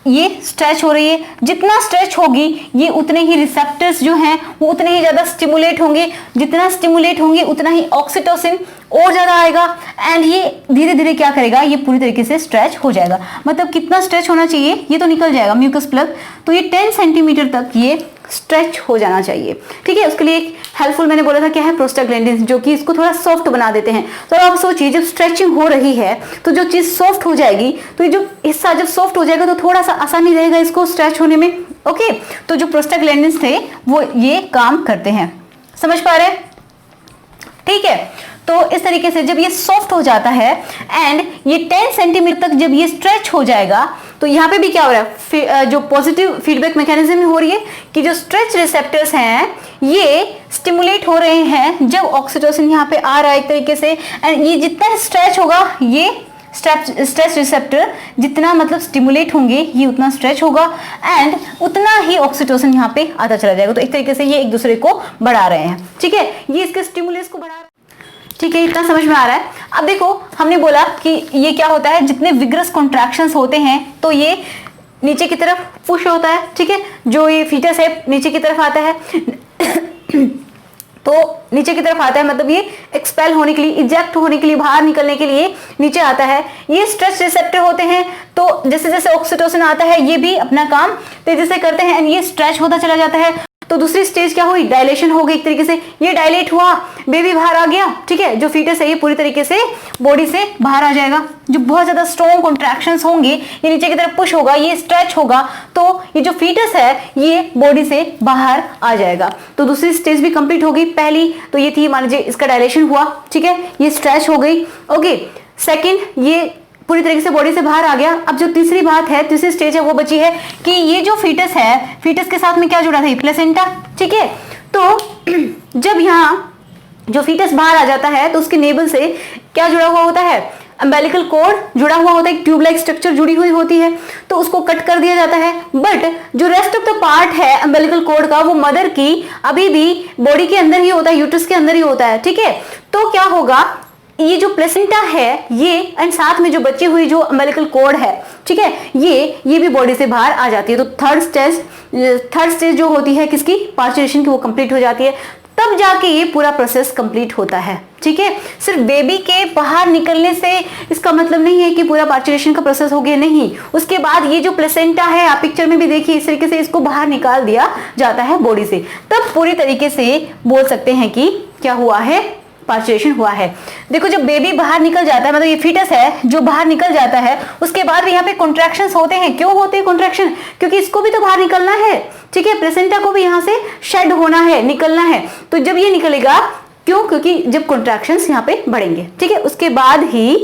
ये स्ट्रेच हो रही है। जितना स्ट्रेच होगी ये उतने ही रिसेप्टर्स जो हैं वो उतने ही ज्यादा स्टिमुलेट होंगे, जितना स्टिमुलेट होंगे उतना ही ऑक्सीटोसिन और ज्यादा आएगा एंड ये धीरे धीरे क्या करेगा, ये पूरी तरीके से स्ट्रेच हो जाएगा। मतलब कितना स्ट्रेच होना चाहिए, ये तो निकल जाएगा म्यूकस प्लग, तो ये 10 सेंटीमीटर तक ये स्ट्रेच हो जाना चाहिए, ठीक है। उसके लिए एक हेल्पफुल मैंने बोला था क्या है, प्रोस्टाग्लैंडिन, जो कि इसको थोड़ा सॉफ्ट बना देते हैं। तो आप सोचिए जब स्ट्रेचिंग हो रही है तो जो चीज सॉफ्ट हो जाएगी, तो ये जो हिस्सा जब सॉफ्ट हो जाएगा तो थोड़ा सा आसानी रहेगा इसको स्ट्रेच होने में। ओके, तो जो प्रोस्टाग्लैंडिन थे वो ये काम करते हैं, समझ पा रहे हैं, ठीक है। तो इस तरीके से जब ये सॉफ्ट हो जाता है एंड ये 10 सेंटीमीटर तक जब ये स्ट्रेच हो जाएगा, तो यहाँ पे भी क्या हो रहा है, जो पॉजिटिव फीडबैक मैकेनिज्म हो रही है कि जो स्ट्रेच रिसेप्टर्स हैं ये स्टिमुलेट हो रहे हैं जब ऑक्सीटोसिन यहाँ पे आ रहा है एक तरीके से, एंड ये जितना स्ट्रेच होगा, ये स्ट्रेच रिसेप्टर जितना मतलब स्टिमुलेट होंगे ये उतना स्ट्रेच होगा एंड उतना ही ऑक्सीटोसिन यहाँ पे आता चला जाएगा। तो एक तरीके से ये एक दूसरे को बढ़ा रहे हैं, ठीक है, ये इसके स्टिमुलस को बढ़ा रहे हैं, ठीक है, इतना समझ में आ रहा है। अब देखो हमने बोला कि ये क्या होता है, जितने विग्रस कॉन्ट्रैक्शंस होते हैं तो ये नीचे की तरफ पुश होता है, ठीक है, जो ये फीटस है नीचे की तरफ आता है तो नीचे की तरफ आता है, मतलब ये एक्सपेल होने के लिए, इजेक्ट होने के लिए, बाहर निकलने के लिए नीचे आता है। ये स्ट्रेच रिसेप्टर होते हैं, तो जैसे जैसे ऑक्सीटोसिन आता है ये भी अपना काम तेजी से करते हैं एंड ये स्ट्रेच होता चला जाता है। तो दूसरी स्टेज क्या हुई, डायलेशन हो गई एक तरीके से, ये डायलेट हुआ, बेबी बाहर आ गया, ठीक है, जो फीटस है ये पूरी तरीके से बॉडी से बाहर आ जाएगा। जो बहुत ज्यादा स्ट्रॉन्ग कॉन्ट्रैक्शंस होंगे, ये नीचे की तरफ पुश होगा, ये स्ट्रेच होगा, तो ये जो फीटस है ये बॉडी से बाहर आ जाएगा। तो दूसरी स्टेज भी कंप्लीट हो गई। पहली तो ये थी, मान लीजिए इसका डायलेशन हुआ, ठीक है, ये स्ट्रेच हो गई, ओके। सेकेंड, ये पूरी तरीके से बॉडी से बाहर आ गया। अब जो तीसरी बात है, तीसरी स्टेज है वो बची है कि ये जो फीटस है, फीटस के साथ में क्या जुड़ा था, प्लेसेंटा, ठीक है। तो जब यहाँ जो फीटस बाहर आ जाता है तो उसके नेबल से क्या जुड़ा हुआ होता है, अम्बिलिकल कॉर्ड जुड़ा हुआ होता है, एक ट्यूब लाइक स्ट्रक्चर जुड़ी हुई होती है, तो उसको कट कर दिया जाता है। बट जो रेस्ट ऑफ द पार्ट है अम्बिलिकल कॉर्ड का, वो मदर की अभी भी बॉडी के अंदर ही होता है, यूट्रस के अंदर ही होता है, ठीक है। तो क्या होगा, ये जो प्लेसेंटा है ये एंड साथ में जो बची हुई जो अम्बिलिकल कॉर्ड है, ठीक है, ये भी बॉडी से बाहर आ जाती है। तो थर्ड स्टेज जो होती है किसकी, पार्चुरेशन की, वो कंप्लीट हो जाती है। तब जाके ये पूरा प्रोसेस कंप्लीट होता है, ठीक है। सिर्फ बेबी के बाहर निकलने से इसका मतलब नहीं है कि पूरा पार्चुरेशन का प्रोसेस हो गया, नहीं। उसके बाद ये जो प्लेसेंटा है, आप पिक्चर में भी देखिए, इस तरीके से इसको बाहर निकाल दिया जाता है बॉडी से, तब पूरी तरीके से बोल सकते हैं कि क्या हुआ है, पार्चुरेशन हुआ है। देखो जब बेबी बाहर निकल जाता है, मतलब ये फीटस है जो बाहर निकल जाता है, उसके बाद भी यहाँ पे कॉन्ट्रैक्शंस होते हैं। क्यों होते हैं कॉन्ट्रैक्शन, क्योंकि इसको भी तो बाहर निकलना है, ठीक है, प्लेसेंटा को भी यहाँ से शेड होना है, निकलना है। तो जब ये निकलेगा, क्यों, क्योंकि जब कॉन्ट्रैक्शंस यहाँ पे बढ़ेंगे, ठीक है, उसके बाद ही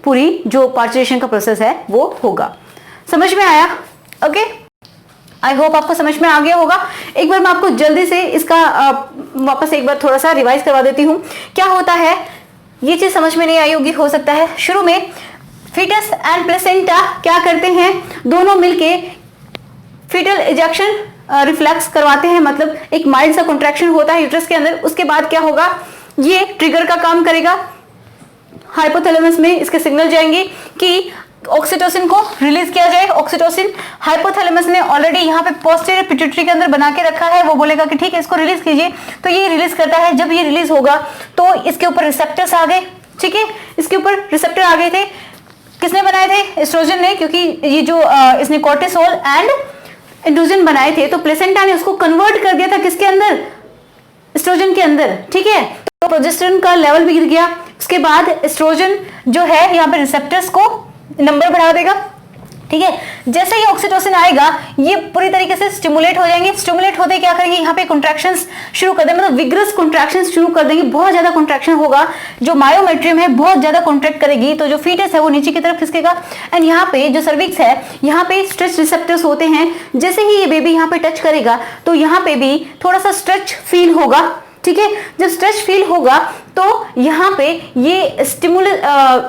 पूरी जो पार्चुरेशन का प्रोसेस है वो होगा। समझ में आया, ओके। आई होप आपको समझ में आ गया होगा। एक बार मैं आपको जल्दी से इसका वापस एक बार थोड़ा सा रिवाइज करवा देती हूँ। क्या होता है, ये चीज समझ में नहीं आई होगी, हो सकता है। शुरू में फीटस एंड प्लेसेंटा क्या करते हैं, दोनों मिलके फीटल इजेक्शन रिफ्लेक्स करवाते हैं, मतलब एक माइल्ड सा कॉन्ट्रैक्शन होता है यूट्रस के अंदर। उसके बाद क्या होगा, ये ट्रिगर का काम करेगा, हाइपोथैलेमस में इसके सिग्नल जाएंगे कि ऑक्सीटोसिन को रिलीज किया जाए। ऑक्सीटोसिन हाइपोथैलेमस ने ऑलरेडी यहाँ पे पोस्टीरियर पिट्यूटरी के अंदर बना के रखा है, वो बोलेगा कि ठीक है इसको रिलीज कीजिए, तो ये रिलीज करता है। जब ये रिलीज होगा तो इसके ऊपर रिसेप्टर्स आ गए, ठीक है, इसके ऊपर रिसेप्टर आ गए थे। किसने बनाए थे, एस्ट्रोजन ने, क्योंकि ये जो इसने कॉर्टिसोल एंड एंड्रोजन बनाए थे, तो प्लेसेंटा ने उसको कन्वर्ट कर दिया था किसके अंदर, एस्ट्रोजन के अंदर, ठीक है। तो प्रोजेस्टेरोन का लेवल भी गिर गया। उसके बाद एस्ट्रोजन जो है यहाँ पे रिसेप्टर्स को नंबर बढ़ा देगा, ठीक है। जैसे ही ऑक्सीटोसिन आएगा ये पूरी तरीके से स्टिमुलेट हो जाएंगे। स्टिमुलेट होते क्या करेंगे, यहाँ पे कॉन्ट्रैक्शंस शुरू कर देंगे, मतलब विग्रस कॉन्ट्रैक्शंस शुरू कर देंगे। बहुत ज्यादा कॉन्ट्रैक्शन होगा, जो मायोमेट्रियम है बहुत ज्यादा कॉन्ट्रैक्ट करेगी, तो जो फीटस है वो नीचे की तरफ खिसकेगा। एंड यहाँ पे जो सर्विक्स है, यहाँ पे स्ट्रेच रिसेप्टर्स होते हैं। जैसे ही ये बेबी यहाँ पे टच करेगा तो यहाँ पे भी थोड़ा सा स्ट्रेच फील होगा, ठीक है। जब स्ट्रेच फील होगा तो यहाँ पे ये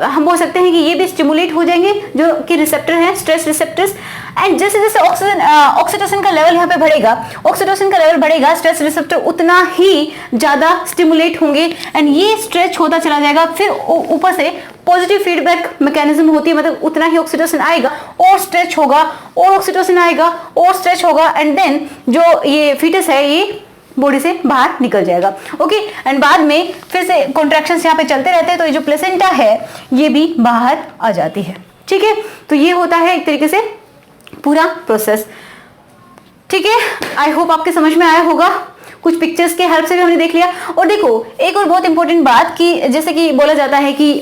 हम बोल सकते हैं कि ये भी स्टिमुलेट हो जाएंगे, जो कि रिसेप्टर हैं, स्ट्रेच रिसेप्टर्स। एंड जैसे जैसे ऑक्सीटोसिन का लेवल यहाँ पे बढ़ेगा, ऑक्सीटोसिन का लेवल बढ़ेगा, स्ट्रेच रिसेप्टर उतना ही ज्यादा स्टिमुलेट होंगे एंड ये स्ट्रेच होता चला जाएगा। फिर ऊपर से पॉजिटिव फीडबैक मैकेनिज्म होती है, मतलब उतना ही ऑक्सीटोसिन आएगा और स्ट्रेच होगा, और ऑक्सीटोसिन आएगा और स्ट्रेच होगा, एंड देन जो ये फीटस है ये बॉडी से बाहर निकल जाएगा, ओके। एंड बाद में फिर से कॉन्ट्रैक्शंस यहाँ पे चलते रहते हैं, तो ये जो प्लेसेंटा है ये भी बाहर आ जाती है, ठीक है। तो ये होता है एक तरीके से पूरा प्रोसेस, ठीक है। आई होप आपके समझ में आया होगा। कुछ पिक्चर्स के हेल्प से भी हमने देख लिया। और देखो एक और बहुत इंपॉर्टेंट बात कि जैसे कि बोला जाता है कि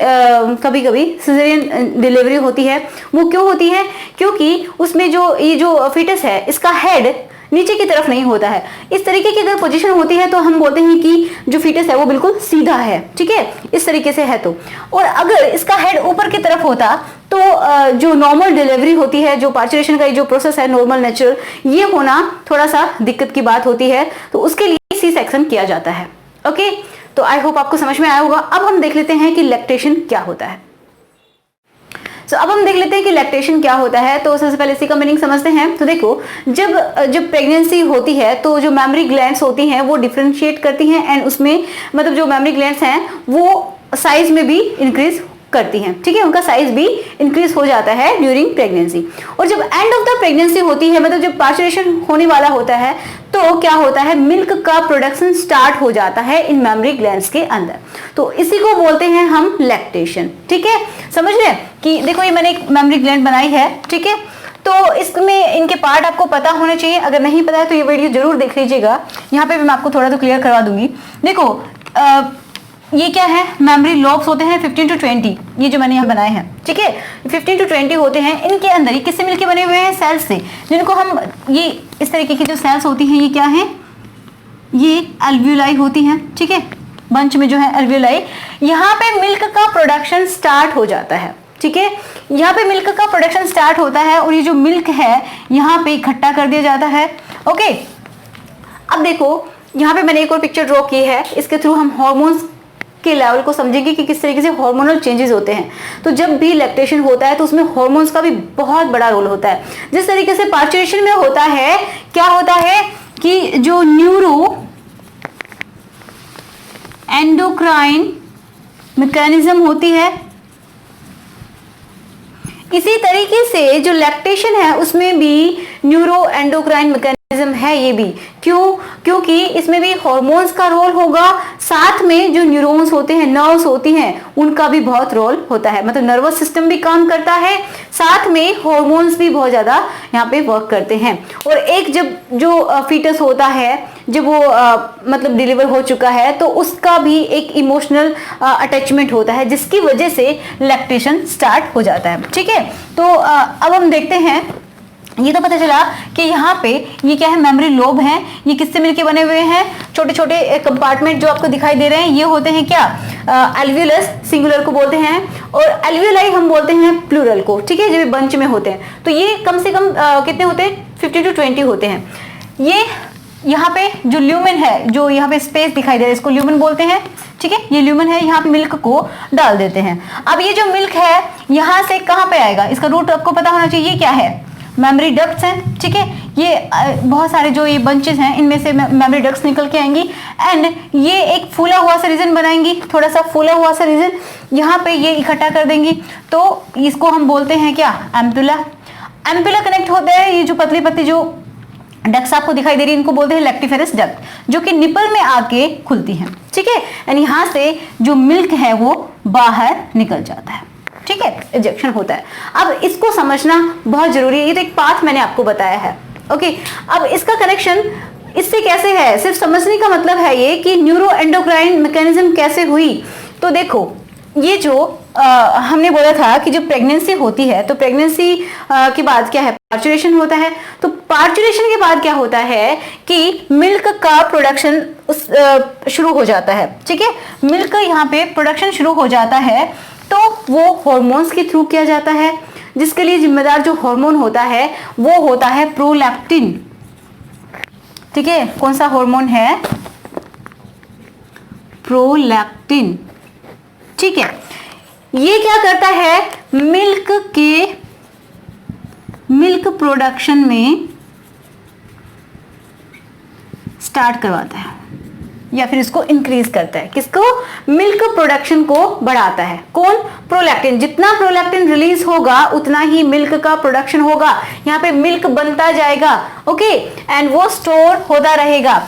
कभी कभी सिजेरियन डिलीवरी होती है, वो क्यों होती है, क्योंकि उसमें जो ये जो फीटस है इसका हेड नीचे की तरफ नहीं होता है। इस तरीके की अगर पोजीशन होती है तो हम बोलते हैं कि जो फीटस है वो बिल्कुल सीधा है, ठीक है, इस तरीके से है तो। और अगर इसका हेड ऊपर की तरफ होता तो जो नॉर्मल डिलीवरी होती है, जो पार्चुरेशन का जो प्रोसेस है नॉर्मल नेचुरल, ये होना थोड़ा सा दिक्कत की बात होती है, तो उसके लिए सी सेक्शन किया जाता है। ओके, तो आई होप आपको समझ में आया होगा। अब हम देख लेते हैं कि लैक्टेशन क्या होता है। अब हम देख लेते हैं कि लैक्टेशन क्या होता है। तो सबसे पहले इसी का मीनिंग समझते हैं। तो देखो, जब प्रेगनेंसी होती है तो जो मेमोरी ग्लैंड्स होती हैं वो डिफरेंशिएट करती हैं, एंड उसमें मतलब जो मेमोरी ग्लैंड्स हैं वो साइज में भी इंक्रीज करती हैं, ठीक है, उनका साइज भी इंक्रीज हो जाता है ड्यूरिंग प्रेगनेंसी। और जब एंड ऑफ द प्रेगनेंसी होती है, मतलब जब पार्चुरेशन होने वाला होता है, तो क्या होता है, मिल्क का प्रोडक्शन स्टार्ट हो जाता है इन मेमोरी ग्लैंड्स के अंदर। तो इसी को बोलते हैं हम लैक्टेशन, ठीक है। समझ रहे हैं कि देखो ये मैंने एक मेमोरी ग्लैंड बनाई है, ठीक है, तो इसमें इनके पार्ट आपको पता होने चाहिए। अगर नहीं पता है तो ये वीडियो जरूर देख लीजिएगा, यहाँ पे भी मैं आपको थोड़ा तो क्लियर करवा दूंगी। देखो ये क्या है, मेमोरी लॉब्स होते हैं 15 to 20, ये जो मैंने यहाँ बनाए हैं, ठीक है, 15 to 20 होते हैं। इनके अंदर ये किससे मिलके बने हुए हैं, सेल्स से, जिनको हम ये इस तरीके की जो सेल्स होती हैं ये क्या है, ये एल्वियोलाई होती हैं, ठीक है, बंच में जो है एल्वियोलाई। यहाँ पे मिल्क का प्रोडक्शन स्टार्ट हो जाता है, ठीक है, यहाँ पे मिल्क का प्रोडक्शन स्टार्ट होता है और ये जो मिल्क है यहाँ पे इकट्ठा कर दिया जाता है। ओके, अब देखो यहाँ पे मैंने एक और पिक्चर ड्रॉ की है, इसके थ्रू हम हॉर्मोन्स के लेवल को समझेंगे कि किस तरीके से हार्मोनल चेंजेस होते हैं। तो जब भी लैक्टेशन होता है तो उसमें हार्मोन्स का भी बहुत बड़ा रोल होता है। जिस तरीके से पार्चुरेशन में होता है, क्या होता है कि जो न्यूरो एंडोक्राइन मैकेनिज्म होती है, इसी तरीके से जो लैक्टेशन है उसमें भी न्यूरो एंडोक्राइन मैकेनिज्म है। ये भी क्योंकि इसमें भी हार्मोन्स का रोल होगा, साथ में जो न्यूरॉन्स होते हैं, नर्व्स होती हैं, उनका भी बहुत रोल होता है। मतलब नर्वस सिस्टम भी काम करता है, साथ में हार्मोन्स भी बहुत ज्यादा यहाँ पे वर्क करते हैं। और एक जब जो फीटस होता है, जब वो मतलब डिलीवर हो चुका है, तो उसका भी एक इमोशनल अटैचमेंट होता है, जिसकी वजह से लैक्टेशन स्टार्ट हो जाता है, ठीक है। तो अब हम देखते हैं, ये तो पता चला कि यहाँ पे ये क्या है, मेमोरी लोब है, ये किससे मिलके बने हुए हैं, छोटे छोटे कंपार्टमेंट जो आपको दिखाई दे रहे हैं ये होते हैं क्या, एल्वियोलस सिंगुलर को बोलते हैं, और एल्वियोलाई हम बोलते हैं प्लूरल को, ठीक है, जब बंच में होते हैं। तो ये कम से कम कितने होते हैं, 50 to 20 होते हैं। ये यहाँ पे जो ल्यूमेन है, जो यहाँ पे स्पेस दिखाई दे रहा है, इसको ल्यूमेन बोलते हैं, ठीक है, ये ल्यूमेन है, यहाँ पे मिल्क को डाल देते हैं। अब ये जो मिल्क है यहाँ से कहाँ पे आएगा, इसका रूट आपको पता होना चाहिए, ये क्या है, मेमोरी डक्ट्स हैं, ठीक है, ये बहुत सारे जो ये बंचेस हैं इनमें से मेमोरी डक्ट्स निकल के आएंगी, एंड ये एक फूला हुआ सा रीजन बनाएंगी, थोड़ा सा फूला हुआ सा रीजन, यहाँ पे ये इकट्ठा कर देंगी, तो इसको हम बोलते हैं क्या, एम्पुला। एम्पुला कनेक्ट होता है, ये जो पतली पतली जो डक्ट्स आपको दिखाई दे रही है इनको बोलते हैं लैक्टिफेरस डक्ट, जो कि निपल में आके खुलती हैं, ठीक है, एंड यहाँ से जो मिल्क है वो बाहर निकल जाता है, ठीक है, इजेक्शन होता है। अब इसको समझना बहुत जरूरी है, ये तो एक पाथ मैंने आपको बताया है। ओके, अब इसका कनेक्शन इससे कैसे है, सिर्फ समझने का मतलब है ये कि न्यूरो एंडोक्राइन मैकेनिज्म कैसे हुई। तो देखो, ये जो हमने बोला था कि जो प्रेगनेंसी होती है, तो प्रेगनेंसी के बाद क्या है, पार्चुरेशन होता है। तो पार्चुरेशन के बाद क्या होता है कि मिल्क का प्रोडक्शन शुरू हो जाता है, ठीक है, मिल्क यहाँ पे प्रोडक्शन शुरू हो जाता है, तो वो हॉर्मोन्स के थ्रू किया जाता है, जिसके लिए जिम्मेदार जो हार्मोन होता है वो होता है प्रोलैक्टिन, ठीक है, कौन सा हार्मोन है, प्रोलैक्टिन, ठीक है। ये क्या करता है, मिल्क प्रोडक्शन में स्टार्ट करवाता है, या फिर इसको इंक्रीज करता है, किसको, मिल्क प्रोडक्शन को बढ़ाता है, कौन, प्रोलैक्टिन। जितना प्रोलैक्टिन रिलीज होगा उतना ही मिल्क का प्रोडक्शन होगा, यहाँ पे मिल्क बनता जाएगा, ओके, एंड वो स्टोर होता रहेगा।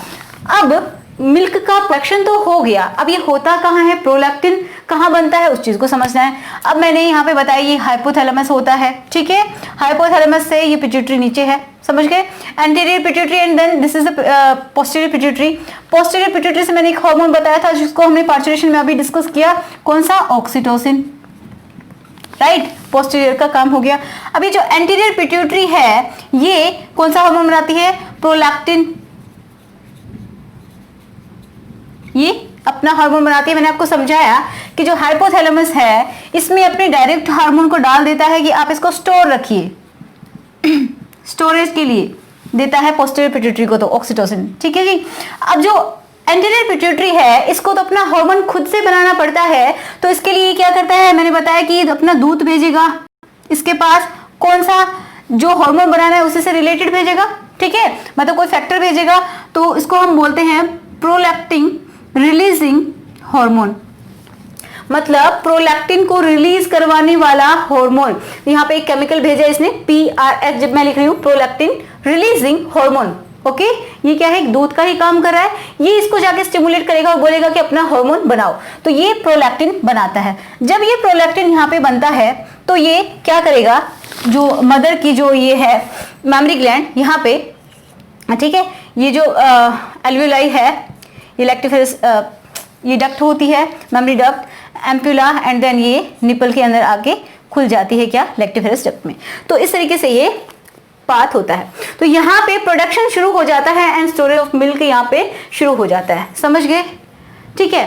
अब मिल्क का प्रोडक्शन तो हो गया, अब ये होता कहाँ है, प्रोलैक्टिन कहाँ बनता है, उस चीज को समझना है। अब मैंने यहाँ पे बताया ये हाइपोथैलेमस होता है, ठीक है, हाइपोथैलेमस से ये पिट्यूटरी नीचे है, समझ गए, anterior pituitary and then this is the posterior pituitary. Posterior pituitary से मैंने एक हार्मोन बताया था जिसको हमने पार्चुरेशन में अभी डिस्कस किया, कौन सा, ऑक्सीटोसिन, राइट, पोस्टीरियर का काम हो गया। अभी जो एंटीरियर पिट्यूटरी है ये कौन सा हार्मोन बनाती है, प्रोलैक्टिन, ये अपना हार्मोन बनाती है। मैंने आपको समझाया कि जो हाइपोथैलेमस है इसमें अपने डायरेक्ट हार्मोन को डाल देता है कि आप इसको स्टोर रखिए, स्टोरेज के लिए देता है पोस्टीरियर पिट्यूटरी को, तो ऑक्सीटोसिन। ठीक है जी। अब जो एंटीरियर पिट्यूटरी है इसको तो अपना हार्मोन खुद से बनाना पड़ता है, तो इसके लिए क्या करता है, मैंने बताया कि अपना दूध भेजेगा इसके पास, कौन सा जो हार्मोन बनाना है उसी से रिलेटेड भेजेगा। ठीक है, मतलब कोई फैक्टर भेजेगा, तो इसको हम बोलते हैं प्रोलैक्टिन रिलीजिंग हार्मोन, मतलब प्रोलैक्टिन को रिलीज करवाने वाला हार्मोन। यहाँ पे एक केमिकल भेजा इसने PRH, जब मैं लिख रही हूँ प्रोलैक्टिन रिलीजिंग हार्मोन। ओके, ये क्या है, दूध का ही काम कर रहा है, ये इसको जाके स्टिमुलेट करेगा और बोलेगा कि अपना हार्मोन बनाओ, तो ये प्रोलैक्टिन बनाता है। जब ये प्रोलैक्टिन यहाँ पे बनता है तो ये क्या करेगा, जो मदर की जो ये है मेमरी ग्लैंड यहाँ पे, ठीक है, ये जो एल्वियोलाई है, ये लैक्टिफेरस, ये डक्ट होती है, mammary duct, ampulla, and then ये निपल के अंदर आके खुल जाती है क्या, लैक्टिफेरस डक्ट में। तो इस तरीके से ये पाथ होता है। तो यहाँ पे प्रोडक्शन शुरू हो जाता है एंड स्टोरेज ऑफ मिल्क यहाँ पे शुरू हो जाता है। समझ गए? ठीक है।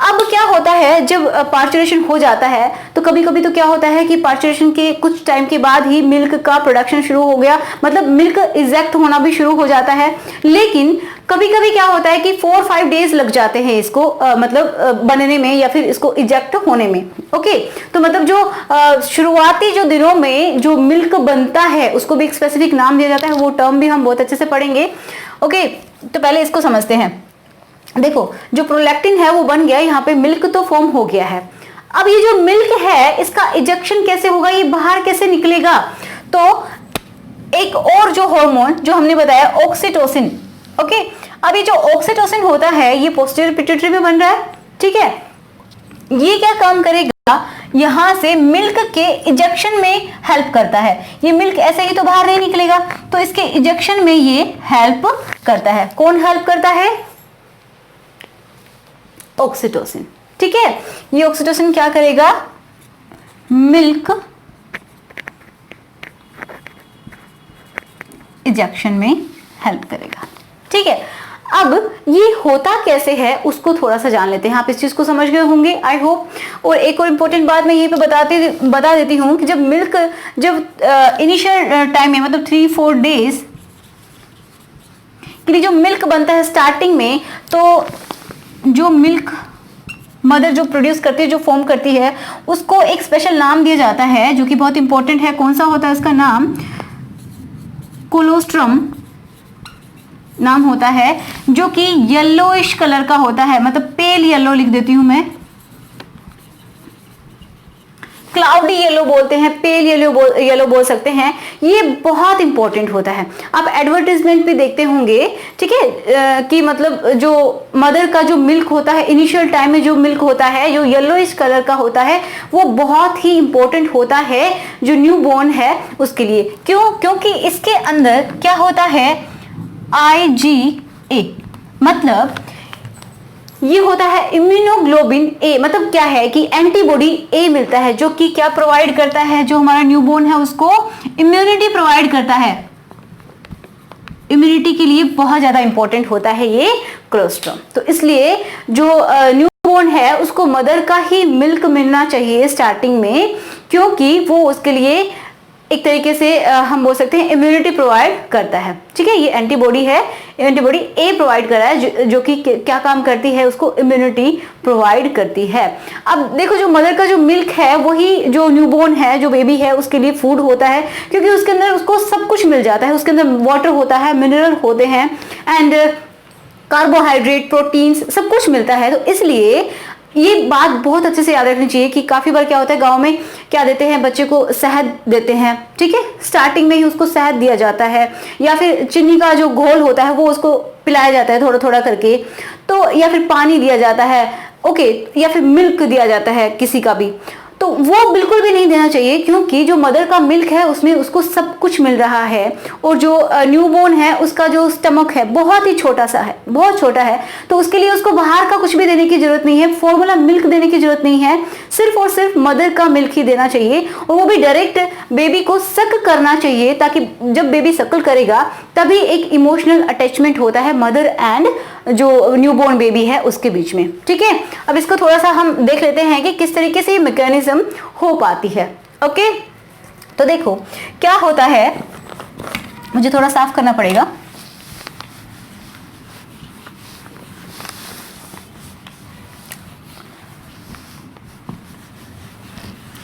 अब क्या होता है, जब पार्चुरेशन हो जाता है तो कभी कभी तो क्या होता है कि पार्चुरेशन के कुछ टाइम के बाद ही मिल्क का प्रोडक्शन शुरू हो गया, मतलब मिल्क इजेक्ट होना भी शुरू हो जाता है। लेकिन कभी कभी क्या होता है कि 4-5 डेज लग जाते हैं इसको मतलब बनने में या फिर इसको इजेक्ट होने में। ओके, तो मतलब जो शुरुआती जो दिनों में जो मिल्क बनता है उसको भी एक स्पेसिफिक नाम दिया जाता है, वो टर्म भी हम बहुत अच्छे से पढ़ेंगे। ओके, तो पहले इसको समझते हैं। देखो, जो प्रोलैक्टिन है वो बन गया, यहाँ पे मिल्क तो फॉर्म हो गया है। अब ये जो मिल्क है इसका इजेक्शन कैसे होगा, ये बाहर कैसे निकलेगा, तो एक और जो हार्मोन जो हमने बताया ऑक्सीटोसिन। ओके, अब ये जो ऑक्सीटोसिन होता है ये पोस्टीरियर पिट्यूटरी में बन रहा है। ठीक है, ये क्या काम करेगा, यहां से मिल्क के इजेक्शन में हेल्प करता है। ये मिल्क ऐसे ही तो बाहर नहीं निकलेगा, तो इसके इजेक्शन में ये हेल्प करता है। कौन हेल्प करता है, ऑक्सीटोसिन। ठीक है, ये ऑक्सीटोसिन क्या करेगा, मिल्क इजेक्शन में हेल्प करेगा। ठीक है, अब ये होता कैसे है उसको थोड़ा सा जान लेते हैं। आप इस चीज को समझ गए होंगे आई होप। और एक और इंपॉर्टेंट बात मैं यहीं पे बता देती हूं कि जब मिल्क इनिशियल टाइम में मतलब 3-4 डेज के लिए जो मिल्क बनता है स्टार्टिंग में, तो जो मिल्क मदर जो प्रोड्यूस करती है, जो फॉर्म करती है, उसको एक स्पेशल नाम दिया जाता है जो कि बहुत इंपॉर्टेंट है। कौन सा होता है उसका नाम, कोलोस्ट्रम नाम होता है, जो कि येलोइश कलर का होता है, मतलब पेल येलो लिख देती हूं मैं, क्लाउडी येलो बोलते हैं, पेल येलो बोल सकते हैं। ये बहुत इंपॉर्टेंट होता है। आप एडवर्टाइजमेंट भी देखते होंगे, ठीक है, कि मतलब जो मदर का जो मिल्क होता है इनिशियल टाइम में, जो मिल्क होता है जो येलोइश कलर का होता है, वो बहुत ही इंपॉर्टेंट होता है जो न्यू बॉर्न है उसके लिए। क्यों? क्योंकि इसके अंदर क्या होता है, IgA, मतलब ये होता है इम्यूनोग्लोबिन ए। मतलब क्या है कि एंटीबॉडी ए मिलता है, जो कि क्या प्रोवाइड करता है, जो हमारा न्यूबॉर्न है उसको इम्यूनिटी प्रोवाइड करता है। इम्यूनिटी के लिए बहुत ज्यादा इंपॉर्टेंट होता है ये कोलोस्ट्रम। तो इसलिए जो न्यूबॉर्न है उसको मदर का ही मिल्क मिलना चाहिए स्टार्टिंग में, क्योंकि वो उसके लिए एक तरीके से हम बोल सकते हैं इम्यूनिटी प्रोवाइड करता है। ठीक है, ये एंटीबॉडी है, एंटीबॉडी ए प्रोवाइड कर रहा है, जो कि क्या काम करती है, उसको इम्यूनिटी प्रोवाइड करती है। अब देखो, जो मदर का जो मिल्क है वही जो न्यूबॉर्न है, जो बेबी है, उसके लिए फूड होता है, क्योंकि उसके अंदर उसको सब कुछ मिल जाता है। उसके अंदर वाटर होता है, मिनरल होते हैं, एंड कार्बोहाइड्रेट, प्रोटीन्स, सब कुछ मिलता है। तो इसलिए ये बात बहुत अच्छे से याद रखनी चाहिए कि काफी बार क्या होता है, गांव में क्या देते हैं, बच्चे को शहद देते हैं। ठीक है, स्टार्टिंग में ही उसको शहद दिया जाता है, या फिर चीनी का जो घोल होता है वो उसको पिलाया जाता है थोड़ा थोड़ा करके, तो या फिर पानी दिया जाता है। ओके, या फिर मिल्क दिया जाता है किसी का भी। तो वो बिल्कुल भी नहीं देना चाहिए, क्योंकि जो मदर का मिल्क है उसमें उसको सब कुछ मिल रहा है, और जो न्यूबॉर्न है उसका जो स्टमक है बहुत ही छोटा सा है, बहुत छोटा है, तो उसके लिए उसको बाहर का कुछ भी देने की जरूरत नहीं है, फॉर्मूला मिल्क देने की जरूरत नहीं है, सिर्फ और सिर्फ मदर का मिल्क ही देना चाहिए, और वो भी डायरेक्ट बेबी को सक करना चाहिए, ताकि जब बेबी सकल करेगा तभी एक इमोशनल अटैचमेंट होता है मदर एंड जो न्यूबॉर्न बेबी है उसके बीच में। ठीक है, अब इसको थोड़ा सा हम देख लेते हैं कि किस तरीके से ये मैकेनिज्म हो पाती है। ओके, तो देखो क्या होता है, मुझे थोड़ा साफ करना पड़ेगा।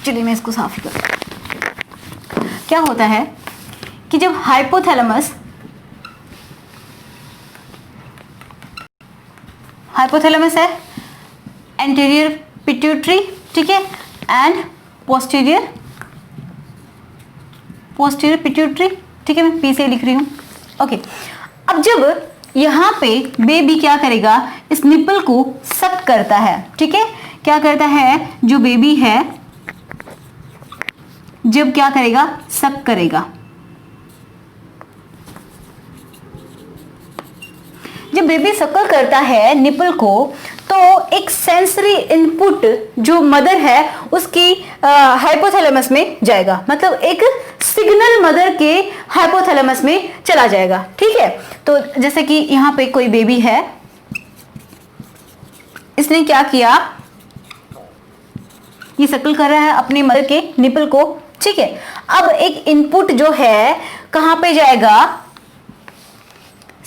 चलिए मैं इसको साफ कर। क्या होता है कि जब हाइपोथैलेमस है, एंटीरियर पिट्यूटरी, ठीक है, एंड पोस्टीरियर पिट्यूटरी, ठीक है, मैं पी से लिख रही हूं। ओके, अब जब यहां पे बेबी क्या करेगा, इस निपल को सक करता है, ठीक है, क्या करता है, जो बेबी है जब क्या करेगा, सक करेगा, जब बेबी सकल करता है निपल को, तो एक सेंसरी इनपुट जो मदर है उसकी हाइपोथैलेमस में जाएगा, मतलब एक सिग्नल मदर के हाइपोथैलेमस में चला जाएगा। ठीक है, तो जैसे कि यहां पे कोई बेबी है, इसने क्या किया, ये सकल कर रहा है अपनी मदर के निपल को। ठीक है, अब एक इनपुट जो है कहां पे जाएगा,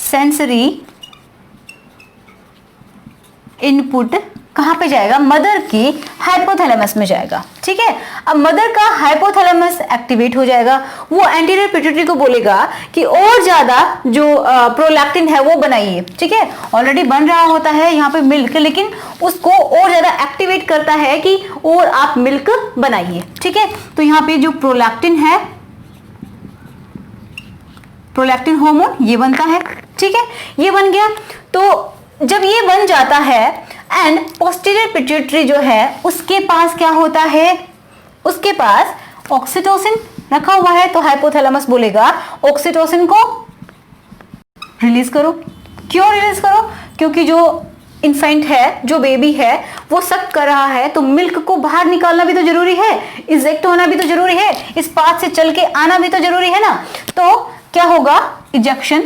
सेंसरी इनपुट कहां पे जाएगा, मदर की हाइपोथैलेमस में जाएगा। ठीक है, अब मदर का हाइपोथैलेमस एक्टिवेट हो जाएगा, वो एंटीरियर पिट्यूटरी को बोलेगा कि और ज्यादा जो प्रोलैक्टिन है वो बनाइए। ठीक है, ऑलरेडी बन रहा होता है यहाँ पे मिल्क, लेकिन उसको और ज्यादा एक्टिवेट करता है कि और आप मिल्क बनाइए। ठीक है, तो यहाँ पे जो प्रोलैक्टिन है, प्रोलैक्टिन हार्मोन ये बनता है। ठीक है, ये बन गया, तो जब ये बन जाता है एंड पोस्टीरियर पिट्यूटरी जो है उसके पास क्या होता है, उसके पास ऑक्सीटोसिन रखा हुआ है, तो हाइपोथैलेमस बोलेगा ऑक्सीटोसिन को रिलीज करो। क्यों रिलीज करो, क्योंकि जो इन्फेंट है, जो बेबी है, वो सक कर रहा है, तो मिल्क को बाहर निकालना भी तो जरूरी है, इजेक्ट होना भी तो जरूरी है, इस पाथ से चल के आना भी तो जरूरी है ना। तो क्या होगा, इजेक्शन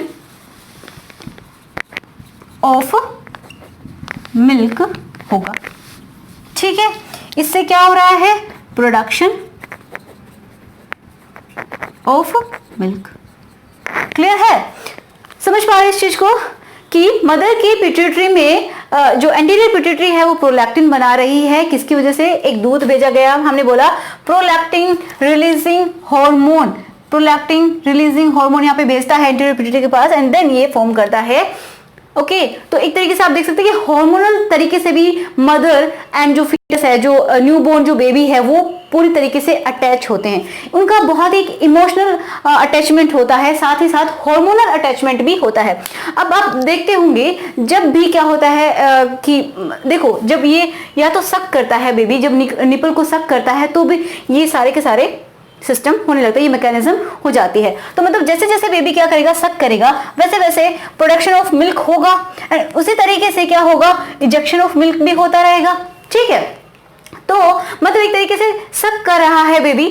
ऑफ मिल्क होगा। ठीक है, इससे क्या हो रहा है, प्रोडक्शन ऑफ मिल्क। क्लियर है, समझ पा रहे इस चीज को कि मदर की पिट्यूटरी में जो एंटीरियर पिट्यूटरी है वो प्रोलैक्टिन बना रही है, किसकी वजह से, एक दूध भेजा गया, हमने बोला prolactin releasing hormone, prolactin releasing hormone यहाँ पे भेजता है एंटीरियर पिट्यूटरी के पास, एंड देन ये फॉर्म करता है। ओके, तो एक तरीके से आप देख सकते हैं कि हार्मोनल तरीके से भी मदर एंड जो फीटस है, जो न्यूबॉर्न जो बेबी है, वो पूरी तरीके से अटैच होते हैं, उनका बहुत ही इमोशनल अटैचमेंट होता है, साथ ही साथ हार्मोनल अटैचमेंट भी होता है। अब आप देखते होंगे जब भी क्या होता है कि देखो, जब ये या तो सक करता है बेबी, जब निपल को सक करता है, तो भी ये सारे के सारे सिस्टम होने लगता है, ये मैकेनिज्म हो जाती है। तो मतलब जैसे जैसे बेबी क्या करेगा, सक करेगा, वैसे वैसे प्रोडक्शन ऑफ मिल्क होगा, एंड उसी तरीके से क्या होगा, इजेक्शन ऑफ मिल्क भी होता रहेगा। ठीक है, तो मतलब एक तरीके से सक कर रहा है बेबी,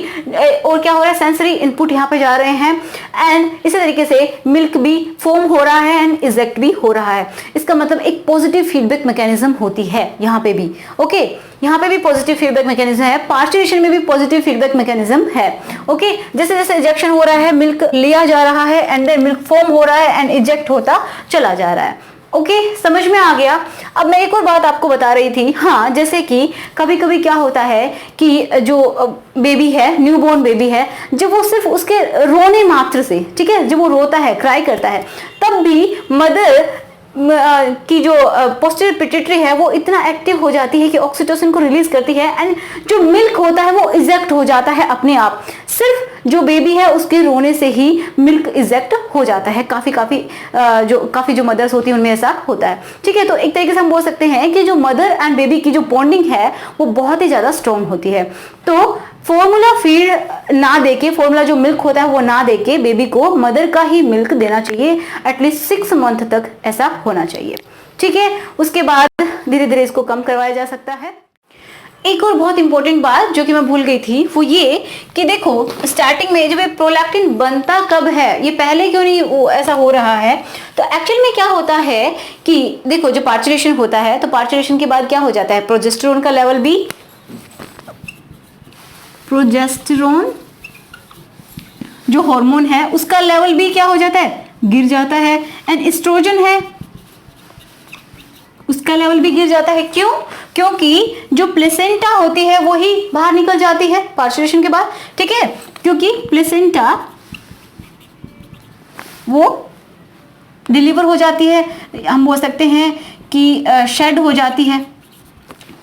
और क्या हो रहा है, सेंसरी इनपुट यहाँ पे जा रहे हैं, एंड इसी तरीके से मिल्क भी फॉर्म हो रहा है एंड इजेक्ट भी हो रहा है। इसका मतलब एक पॉजिटिव फीडबैक मैकेनिज्म होती है यहाँ पे भी। ओके, यहाँ पे भी पॉजिटिव फीडबैक मैकेनिज्म है, पार्चुरेशन में भी पॉजिटिव फीडबैक मैकेनिज्म है। ओके, जैसे जैसे इजेक्शन हो रहा है, मिल्क लिया जा रहा है, एंड देन मिल्क फॉर्म हो रहा है एंड इजेक्ट होता चला जा रहा है। ओके, समझ में आ गया। अब मैं एक और बात आपको बता रही थी, हाँ, जैसे कि कभी कभी क्या होता है कि जो बेबी है, न्यूबॉर्न बेबी है, जब वो सिर्फ उसके रोने मात्र से, ठीक है, जब वो रोता है, क्राई करता है, तब भी मदर की जो पोस्टीरियर पिट्यूटरी है वो इतना एक्टिव हो जाती है कि ऑक्सीटोसिन को रिलीज करती है, एंड जो मिल्क होता है वो इजेक्ट हो जाता है अपने आप। सिर्फ जो बेबी है उसके रोने से ही मिल्क इजेक्ट हो जाता है। काफी जो मदर्स होती हैं उनमें ऐसा होता है। ठीक है, तो एक तरीके से हम बोल सकते हैं कि जो मदर एंड बेबी की जो बॉन्डिंग है वो बहुत ही ज्यादा स्ट्रॉन्ग होती है। तो फॉर्मूला फीड ना देके, फॉर्मूला जो मिल्क होता है वो ना देके बेबी को मदर का ही मिल्क देना चाहिए। एटलीस्ट 6 मंथ तक ऐसा होना चाहिए। ठीक है, उसके बाद धीरे धीरे इसको कम करवाया जा सकता है। एक और बहुत इंपॉर्टेंट बात जो कि मैं भूल गई थी वो ये कि देखो, स्टार्टिंग में जब प्रोलैक्टिन बनता कब है, ये पहले क्यों नहीं ऐसा हो रहा है। तो एक्चुअल में क्या होता है कि देखो, जो पार्चुलेशन होता है तो पार्चुलेशन के बाद क्या हो जाता है, प्रोजेस्टेरोन का लेवल भी, प्रोजेस्टेरोन जो हार्मोन है उसका लेवल भी क्या हो जाता है, गिर जाता है। एंड एस्ट्रोजन है उसका लेवल भी गिर जाता है। क्यों? क्योंकि जो प्लेसेंटा होती है वो ही बाहर निकल जाती है पार्चुलेशन के बाद। ठीक है, क्योंकि प्लेसेंटा वो डिलीवर हो जाती है, हम बोल सकते हैं कि शेड हो जाती है,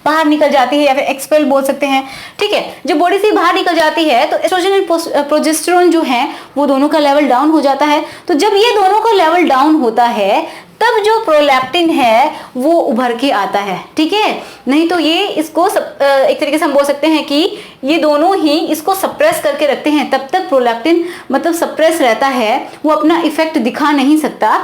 बाहर निकल जाती है, या फिर एक्सपेल बोल सकते हैं। ठीक है, जब बॉडी से बाहर निकल जाती है तो एस्ट्रोजन एंड प्रोजेस्टेरोन जो है वो दोनों का लेवल डाउन हो जाता है। तो जब ये दोनों का लेवल डाउन होता है तब जो प्रोलैक्टिन है वो उभर के आता है। ठीक है, नहीं तो ये इसको एक तरीके से हम बोल सकते हैं कि ये दोनों ही इसको सप्रेस करके रखते हैं। तब तक प्रोलैक्टिन मतलब सप्रेस रहता है, वो अपना इफेक्ट दिखा नहीं सकता।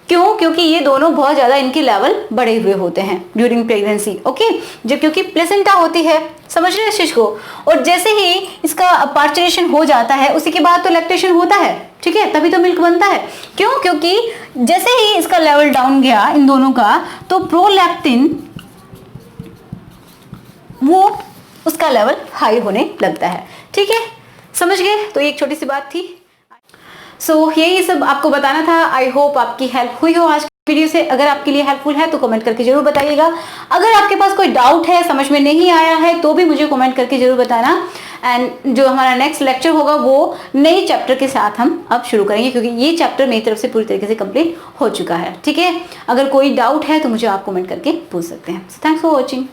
क्यों? क्योंकि ये दोनों बहुत ज्यादा इनके लेवल बढ़े हुए होते हैं ड्यूरिंग प्रेगनेंसी। ओके, जब क्योंकि प्लेसेंटा होती है, समझ रहे हैं इस चीज को। और जैसे ही इसका पार्चुलेशन हो जाता है उसी के बाद तो लैक्टेशन होता है। ठीक है, तभी तो मिल्क बनता है। क्यों? क्योंकि जैसे ही इसका लेवल डाउन गया इन दोनों का, तो प्रोलैक्टिन वो उसका लेवल हाई होने लगता है। ठीक है, समझ गए? तो ये एक छोटी सी बात थी। यही सब आपको बताना था। आई होप आपकी हेल्प हुई हो आज की वीडियो से। अगर आपके लिए हेल्पफुल है तो कमेंट करके जरूर बताइएगा। अगर आपके पास कोई डाउट है, समझ में नहीं आया है, तो भी मुझे कमेंट करके जरूर बताना। एंड जो हमारा नेक्स्ट लेक्चर होगा वो नए चैप्टर के साथ हम अब शुरू करेंगे, क्योंकि ये चैप्टर मेरी तरफ से पूरी तरीके से कंप्लीट हो चुका है। ठीक है, अगर कोई डाउट है तो मुझे आप कमेंट करके पूछ सकते हैं। Thanks for watching.